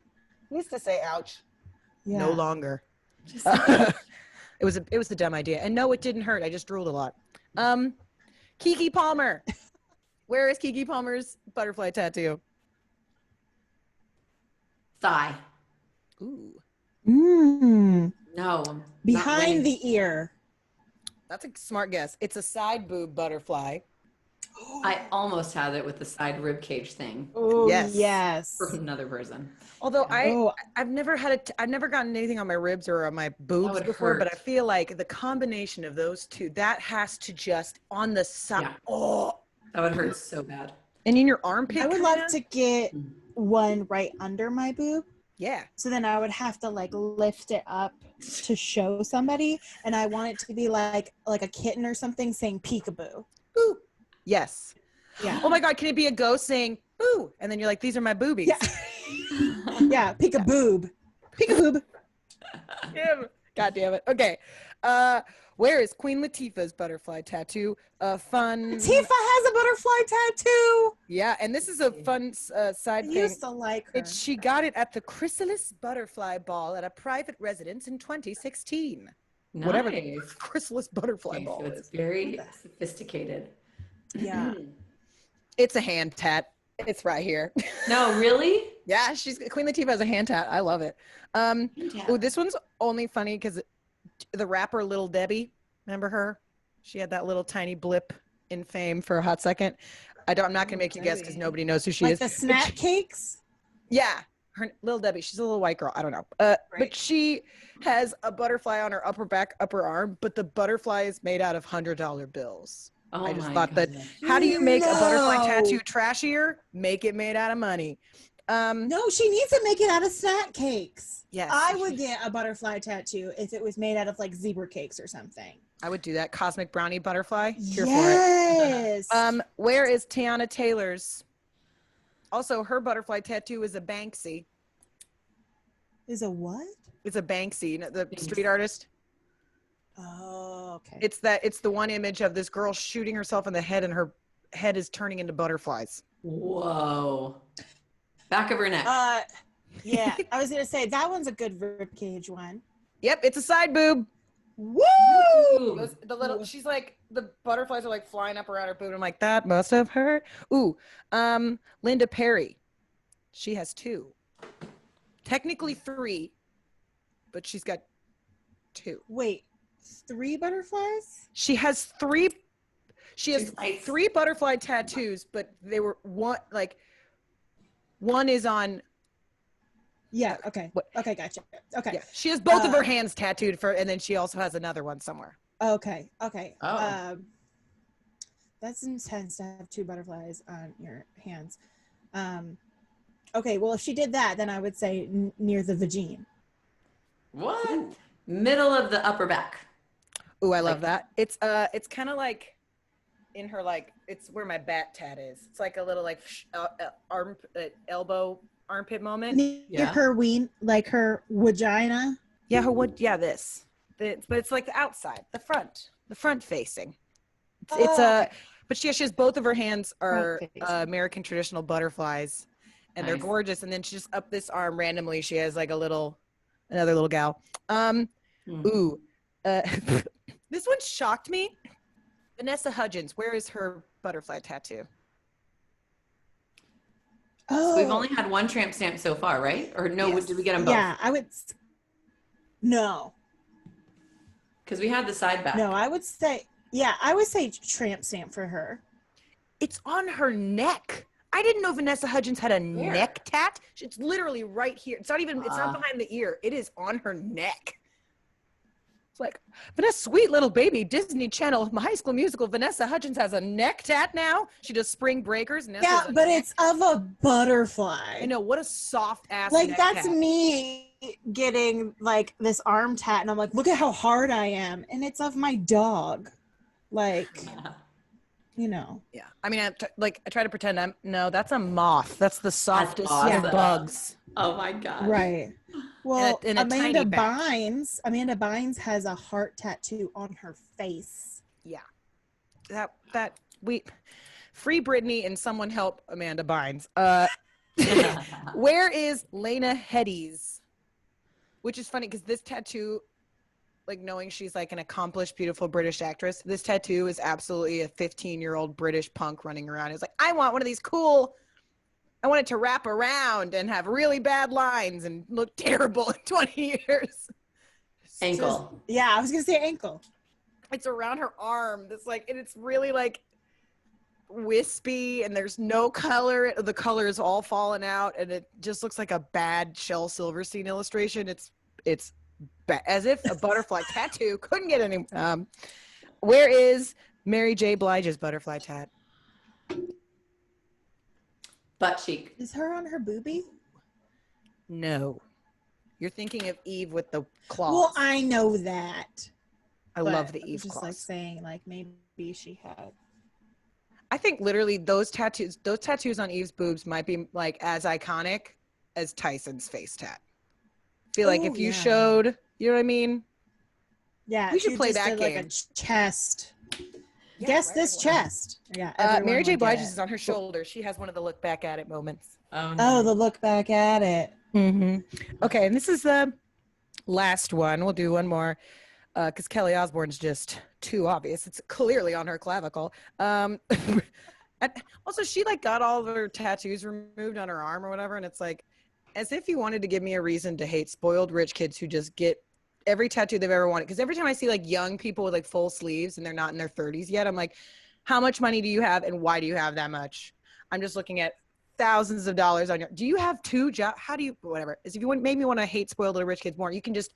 It used to say ouch. Yeah. No longer. It was a dumb idea. And no, it didn't hurt. I just drooled a lot. Keke Palmer. Where is Keke Palmer's butterfly tattoo? Thigh. Ooh. No. Behind the ear. That's a smart guess. It's a side boob butterfly. I almost had it with the side rib cage thing. Oh yes. For another person. Although I've never I've never gotten anything on my ribs or on my boobs before, but I feel like the combination of those two, that has to just on the side. Yeah. Oh, that would hurt so bad. And in your armpit. I would love to get one right under my boob. Yeah. So then I would have to like lift it up to show somebody, and I want it to be like a kitten or something saying peekaboo. Ooh. Yes. Yeah. Oh my God, can it be a ghost saying boo? And then you're like, these are my boobies. Yeah. Yeah. Peekaboob. Peekaboob. God damn it. Okay. Where is Queen Latifah's butterfly tattoo? Fun. Latifah has a butterfly tattoo. Yeah, and this is a fun side thing. I used to like her. She got it at the Chrysalis Butterfly Ball at a private residence in 2016. Nice. Whatever the Chrysalis Butterfly Ball is. It's very sophisticated. Yeah. It's a hand tat. It's right here. No, really? Yeah, Queen Latifah has a hand tat. I love it. Oh, this one's only funny because the rapper Little Debbie, remember her? She had that little tiny blip in fame for a hot second. I'm not gonna make you guess because nobody knows who she is. Like the snack cakes? Yeah, her Little Debbie. She's a little white girl. I don't know. But she has a butterfly on her upper arm, but the butterfly is made out of $100 bills. Oh, I just thought that. How do you make a butterfly tattoo trashier? Make it made out of money. No, she needs to make it out of snack cakes. Yes. I would get a butterfly tattoo if it was made out of like zebra cakes or something. I would do that. Cosmic brownie butterfly. Here yes. For it. Where is Tiana Taylor's? Also, her butterfly tattoo is a Banksy. Is a what? It's a Banksy, the street artist. Oh, okay. It's the one image of this girl shooting herself in the head, and her head is turning into butterflies. Whoa. Back of her neck. Yeah, I was gonna say that one's a good ribcage one. Yep, it's a side boob. Woo! She's like, the butterflies are like flying up around her boob. I'm like, that must have hurt. Ooh, Linda Perry. She has 2. Technically 3, but she's got 2. Wait, 3 butterflies? She has 3. She has 3 butterfly tattoos, but they were one is on. Yeah. Okay. Okay. Gotcha. Okay. Yeah. She has both of her hands tattooed and then she also has another one somewhere. Okay. Okay. Oh. That's intense to have 2 butterflies on your hands. Okay. Well, if she did that, then I would say near the vagine. What? Ooh. Middle of the upper back. Ooh, I love that. It's kind of like in her, like, it's where my bat tat is. It's like a little like arm elbow armpit moment. Near her ween, like her vagina. Yeah, her what? Yeah, this. But it's like the outside, the front facing. It's a, but she has both of her hands are American traditional butterflies, and they're gorgeous. And then she just up this arm randomly. She has like another little gal. Ooh, this one shocked me. Vanessa Hudgens, where is her butterfly tattoo? So we've only had one tramp stamp so far, right? Or no, did we get them both? Yeah, no. Because we had the side back. No, I would say tramp stamp for her. It's on her neck. I didn't know Vanessa Hudgens had a neck tat. It's literally right here. It's not even, it's not behind the ear. It is on her neck. It's like, Vanessa, sweet little baby, Disney Channel, High School Musical, Vanessa Hudgens has a neck tat now. She does Spring Breakers. Yeah, but it's of a butterfly. I know, what a soft ass like neck that's tat. Me getting like this arm tat and I'm like, look at how hard I am. And it's of my dog. Like, you know. Yeah. I mean, I try to pretend that's a moth. That's the softest of bugs. Oh my God. Right. Well, in a Amanda Bynes has a heart tattoo on her face. Yeah. Free Britney and someone help Amanda Bynes. Where is Lena Headey's? Which is funny because this tattoo, like knowing she's like an accomplished, beautiful British actress, this tattoo is absolutely a 15-year-old British punk running around. It's like, I want one of these cool, I want it to wrap around and have really bad lines and look terrible in 20 years. Ankle. Yeah, I was going to say ankle. It's around her arm. It's like, and it's really like wispy and there's no color. The color is all fallen out and it just looks like a bad Shel Silverstein illustration. It's as if a butterfly tattoo couldn't get any. Where is Mary J. Blige's butterfly tat? Butt cheek. Is her on her boobie? No. You're thinking of Eve with the claws. Well, I know that. I love the Eve just claws. Like saying like maybe she had. I think literally those tattoos on Eve's boobs might be like as iconic as Tyson's face tat. I feel like if you showed, you know what I mean? Yeah. We should play that game. Like a chest. Yeah, guess this chest. Yeah. Mary J. Blige's is on her shoulder. She has one of the look back at it moments. Oh, the look back at it. Mm-hmm. Okay, and this is the last one. We'll do one more because Kelly Osbourne's just too obvious. It's clearly on her clavicle. Also, she like got all of her tattoos removed on her arm or whatever, and it's like as if you wanted to give me a reason to hate spoiled rich kids who just get every tattoo they've ever wanted. Because every time I see like young people with like full sleeves and they're not in their 30s yet, I'm like, how much money do you have and why do you have that much? I'm just looking at thousands of dollars on your, do you have two jobs? How do you, whatever. If you want, maybe want to hate spoiled little rich kids more, you can just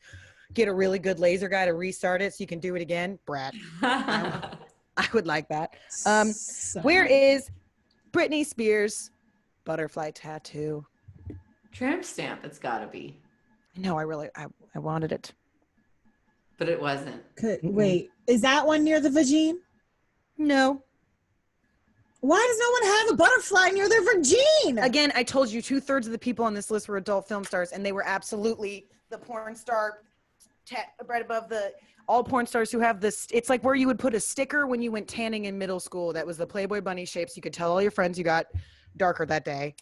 get a really good laser guy to restart it so you can do it again. Brat. I would like that. Where is Britney Spears' butterfly tattoo? Tramp stamp, it's gotta be. No, I wanted it. But it wasn't. Wait, is that one near the vagine? No. Why does no one have a butterfly near their vagine? Again, I told you 2/3 of the people on this list were adult film stars, and they were absolutely the porn star right above all porn stars who have this. It's like where you would put a sticker when you went tanning in middle school. That was the Playboy bunny shapes. You could tell all your friends you got darker that day.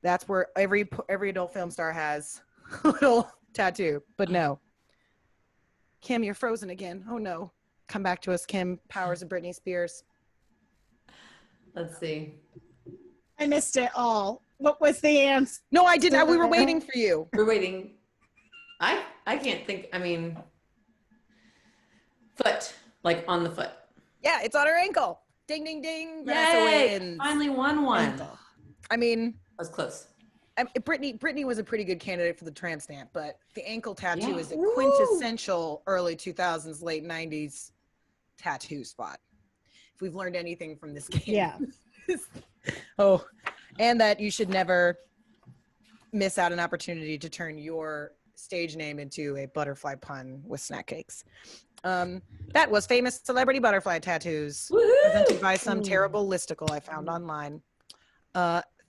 That's where every adult film star has a little tattoo. But no. Kim, you're frozen again. Oh no. Come back to us, Kim. Powers of Britney Spears. Let's see. I missed it all. What was the answer? No, I didn't. We were waiting for you. We're waiting. I can't think. I mean, foot, like on the foot. Yeah, it's on her ankle. Ding, ding, ding. Yay! Finally won one. Ankle. I mean, that was close. Brittany was a pretty good candidate for the tramp stamp, but the ankle tattoo is a quintessential early 2000s, late 90s tattoo spot. If we've learned anything from this game. Yeah. Oh, and that you should never miss out an opportunity to turn your stage name into a butterfly pun with snack cakes. That was famous celebrity butterfly tattoos. Woo-hoo! Presented by some terrible listicle I found online.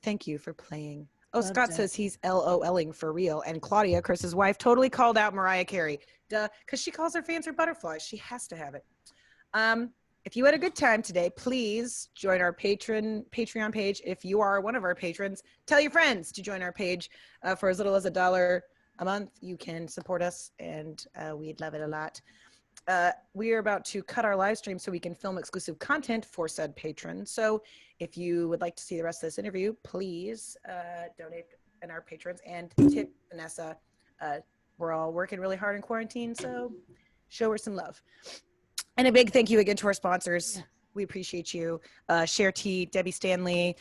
Thank you for playing Oh, Loved Scott it. says he's LOLing for real. And Claudia, Chris's wife, totally called out Mariah Carey. Duh, because she calls her fans her butterflies. She has to have it. If you had a good time today, please join our Patreon page. If you are one of our patrons, tell your friends to join our page. For as little as $1 a month, you can support us, and we'd love it a lot. We are about to cut our live stream so we can film exclusive content for said patrons. So if you would like to see the rest of this interview, please donate in our patrons and tip Vanessa. We're all working really hard in quarantine, so show her some love. And a big thank you again to our sponsors. We appreciate you. Share Tea, Debbie Stanley.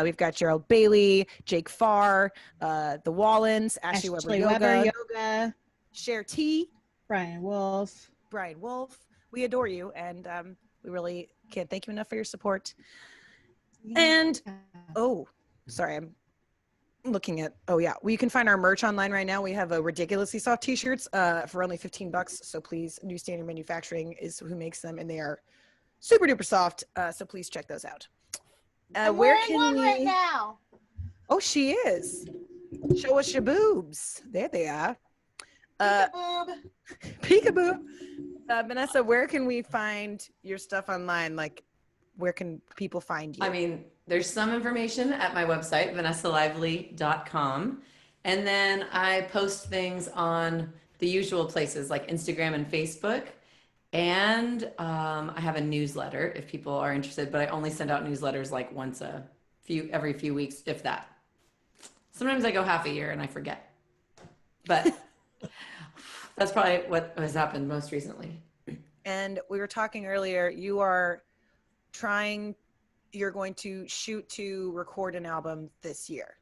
We've got Gerald Bailey, Jake Farr, the Wallens, Ashley Weber Yoga. Share Tea. Brian Wolf. We adore you, and we really can't thank you enough for your support. And sorry, I'm looking at you can find our merch online right now. We have a ridiculously soft t-shirts for only $15, so please, New Standard Manufacturing is who makes them, and they are super duper soft, so please check those out. I'm wearing one right now. Oh, she is. Show us your boobs. There they are. Peekaboo. Vanessa, where can we find your stuff online? Like, where can people find you? I mean, there's some information at my website, vanessalively.com. And then I post things on the usual places like Instagram and Facebook. And I have a newsletter if people are interested, but I only send out newsletters like every few weeks, if that. Sometimes I go half a year and I forget. But that's probably what has happened most recently. And we were talking earlier, you're going to shoot to record an album this year.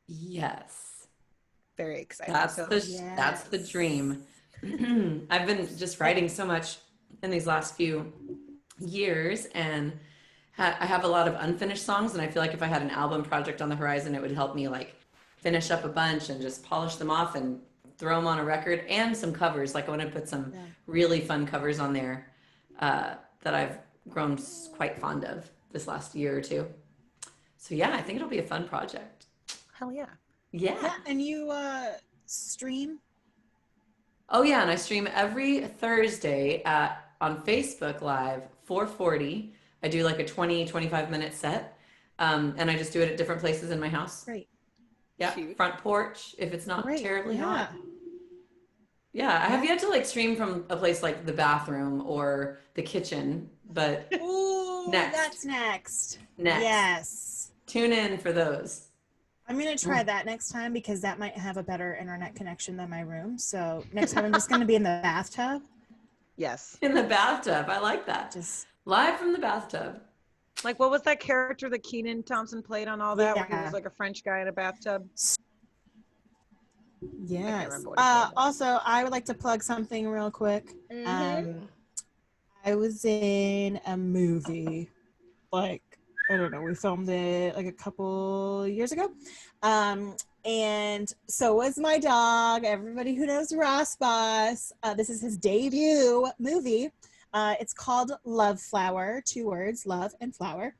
Yes. Very exciting. That's the dream. I've been just writing so much in these last few years, and I have a lot of unfinished songs, and I feel like if I had an album project on the horizon, it would help me like finish up a bunch and just polish them off and throw them on a record, and some covers. Like I want to put some really fun covers on there that I've grown quite fond of this last year or two. So yeah, I think it'll be a fun project. Hell yeah. Yeah. And you stream? Oh yeah, and I stream every Thursday on Facebook Live, 4:40. I do like a 25 minute set. And I just do it at different places in my house. Great. Yeah, Cute. front porch if it's not terribly hot. Yeah, I have yet to like stream from a place like the bathroom or the kitchen, but Ooh, that's next. Next. Yes. Tune in for those. I'm going to try that next time because that might have a better internet connection than my room. So next time I'm just going to be in the bathtub. Yes. In the bathtub. I like that. Just live from the bathtub. Like, what was that character that Kenan Thompson played on all that? Where he was like a French guy in a bathtub? Yes. Also, I would like to plug something real quick. Mm-hmm. I was in a movie, like, I don't know, we filmed it like a couple years ago. And so was my dog. Everybody who knows Ross Boss, this is his debut movie. It's called Love Flower, 2 words, love and flower.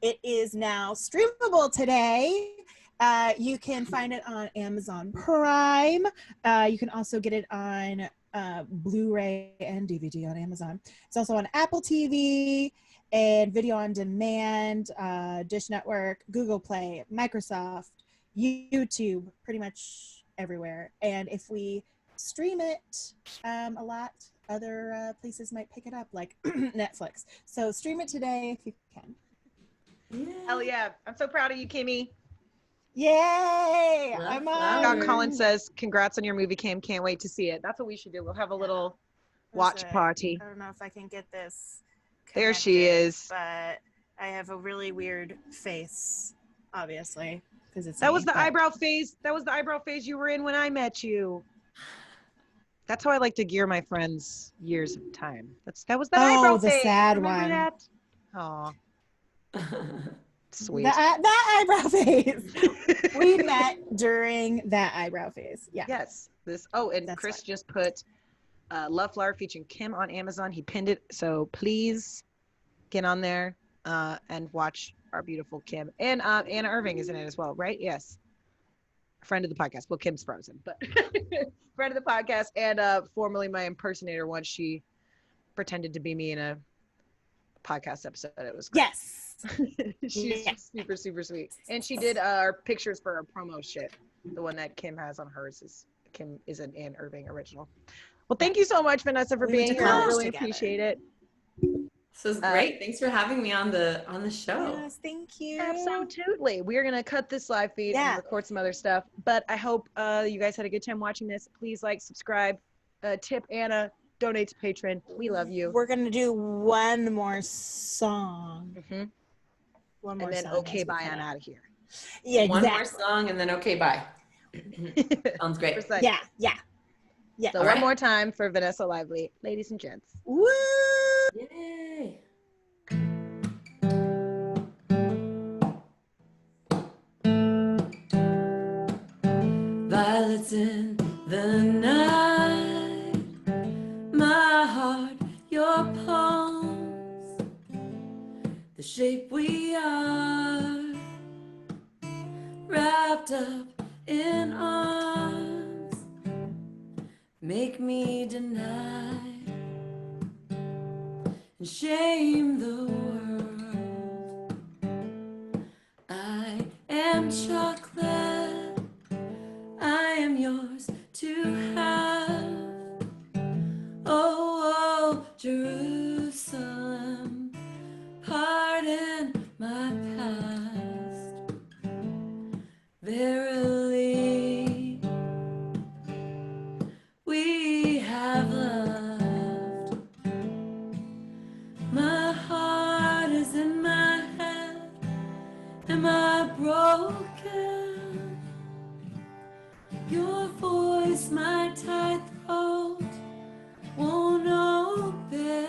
It is now streamable today. You can find it on Amazon Prime. You can also get it on Blu-ray and DVD on Amazon. It's also on Apple TV and Video on Demand, Dish Network, Google Play, Microsoft, YouTube, pretty much everywhere. And if we stream it a lot, other places might pick it up, like Netflix. So stream it today if you can. Yeah. Hell yeah. I'm so proud of you, Kimmy. Yay! I'm on. Colin says, congrats on your movie, Kim. Can't wait to see it. That's what we should do. We'll have a little watch party. I don't know if I can get this connected, there she is. But I have a really weird face, obviously, because it's was the eyebrow phase. That was the eyebrow phase you were in when I met you. That's how I like to gear my friends years of time. That was the eyebrow phase. Oh, the sad Remember one. That? Aw. Sweet. That eyebrow phase. We met during that eyebrow phase. Yeah. Yes. And that's Chris just put Love Flower featuring Kim on Amazon. He pinned it. So please get on there and watch our beautiful Kim. And Anna Irving is in it as well, right? Yes. friend of the podcast. Well, Kim's frozen, but friend of the podcast and formerly my impersonator once. She pretended to be me in a podcast episode. It was great. Yes. She's super, super sweet. And she did our pictures for our promo shit. The one that Kim has on hers is Kim is an Ann Irving original. Well, thank you so much, Vanessa, for being here. I really appreciate it. This was great. Thanks for having me on the show. Yes, thank you. Absolutely. We're going to cut this live feed and record some other stuff. But I hope you guys had a good time watching this. Please like, subscribe, tip Anna, donate to Patreon. We love you. We're going to do one more song. Mm-hmm. One more and then song okay, bye, I'm out of here. Yeah, exactly. One more song and then okay, bye. Sounds great. Yeah. So one more time for Vanessa Lively, ladies and gents. Woo! Yay! Violets in the night, my heart, your palms, the shape we are, wrapped up in arms, make me deny and shame the world. I am chocolate, I am yours to have. Oh, Jerusalem, pardon my past. Verily, we have loved. My heart is in my head. Am I broken? Your voice, my tight throat, won't open.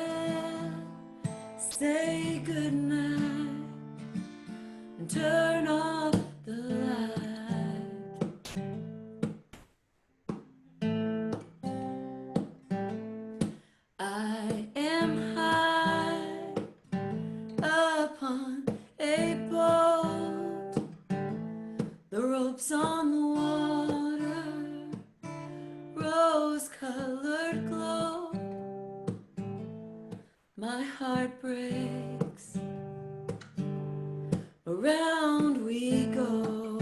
Say goodnight and turn off the light. I am high upon a boat, the ropes on the water, rose-colored glow. My heart breaks, around we go.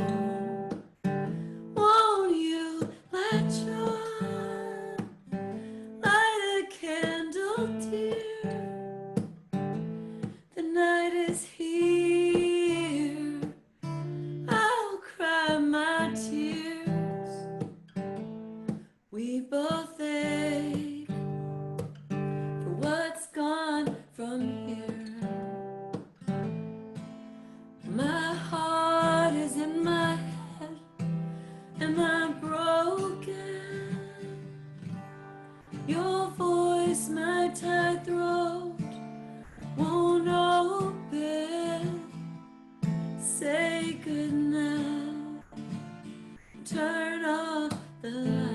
Won't you let your light a candle, dear? The night is here, I'll cry my tears. We both ache for what's gone from here. My heart is in my head. Am I broken? Your voice, my tight throat, won't open. Say goodnight, turn off the light.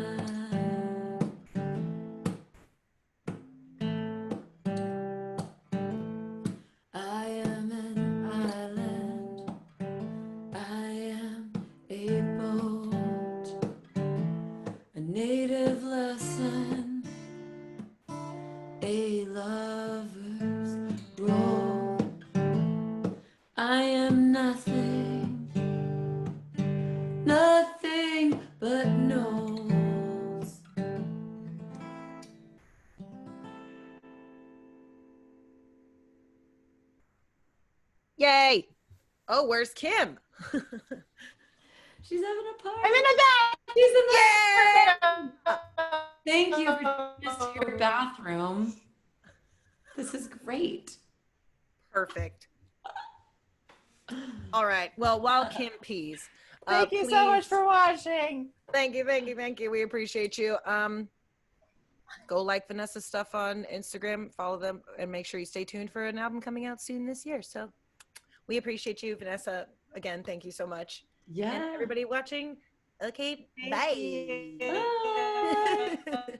I am an island, I am a boat, a native lesson, a lover's role. I am nothing, nothing but knows. Yay! Oh, where's Kim? She's having a party. I'm in a bed. She's in the Thank you for taking us to your bathroom. This is great. Perfect. All right. Well, while Kim pees, Thank you so much for watching. Thank you. We appreciate you. Go like Vanessa's stuff on Instagram, follow them, and make sure you stay tuned for an album coming out soon this year. So we appreciate you, Vanessa. Again, thank you so much. Yeah. And everybody watching, okay, Thank bye. you. Bye.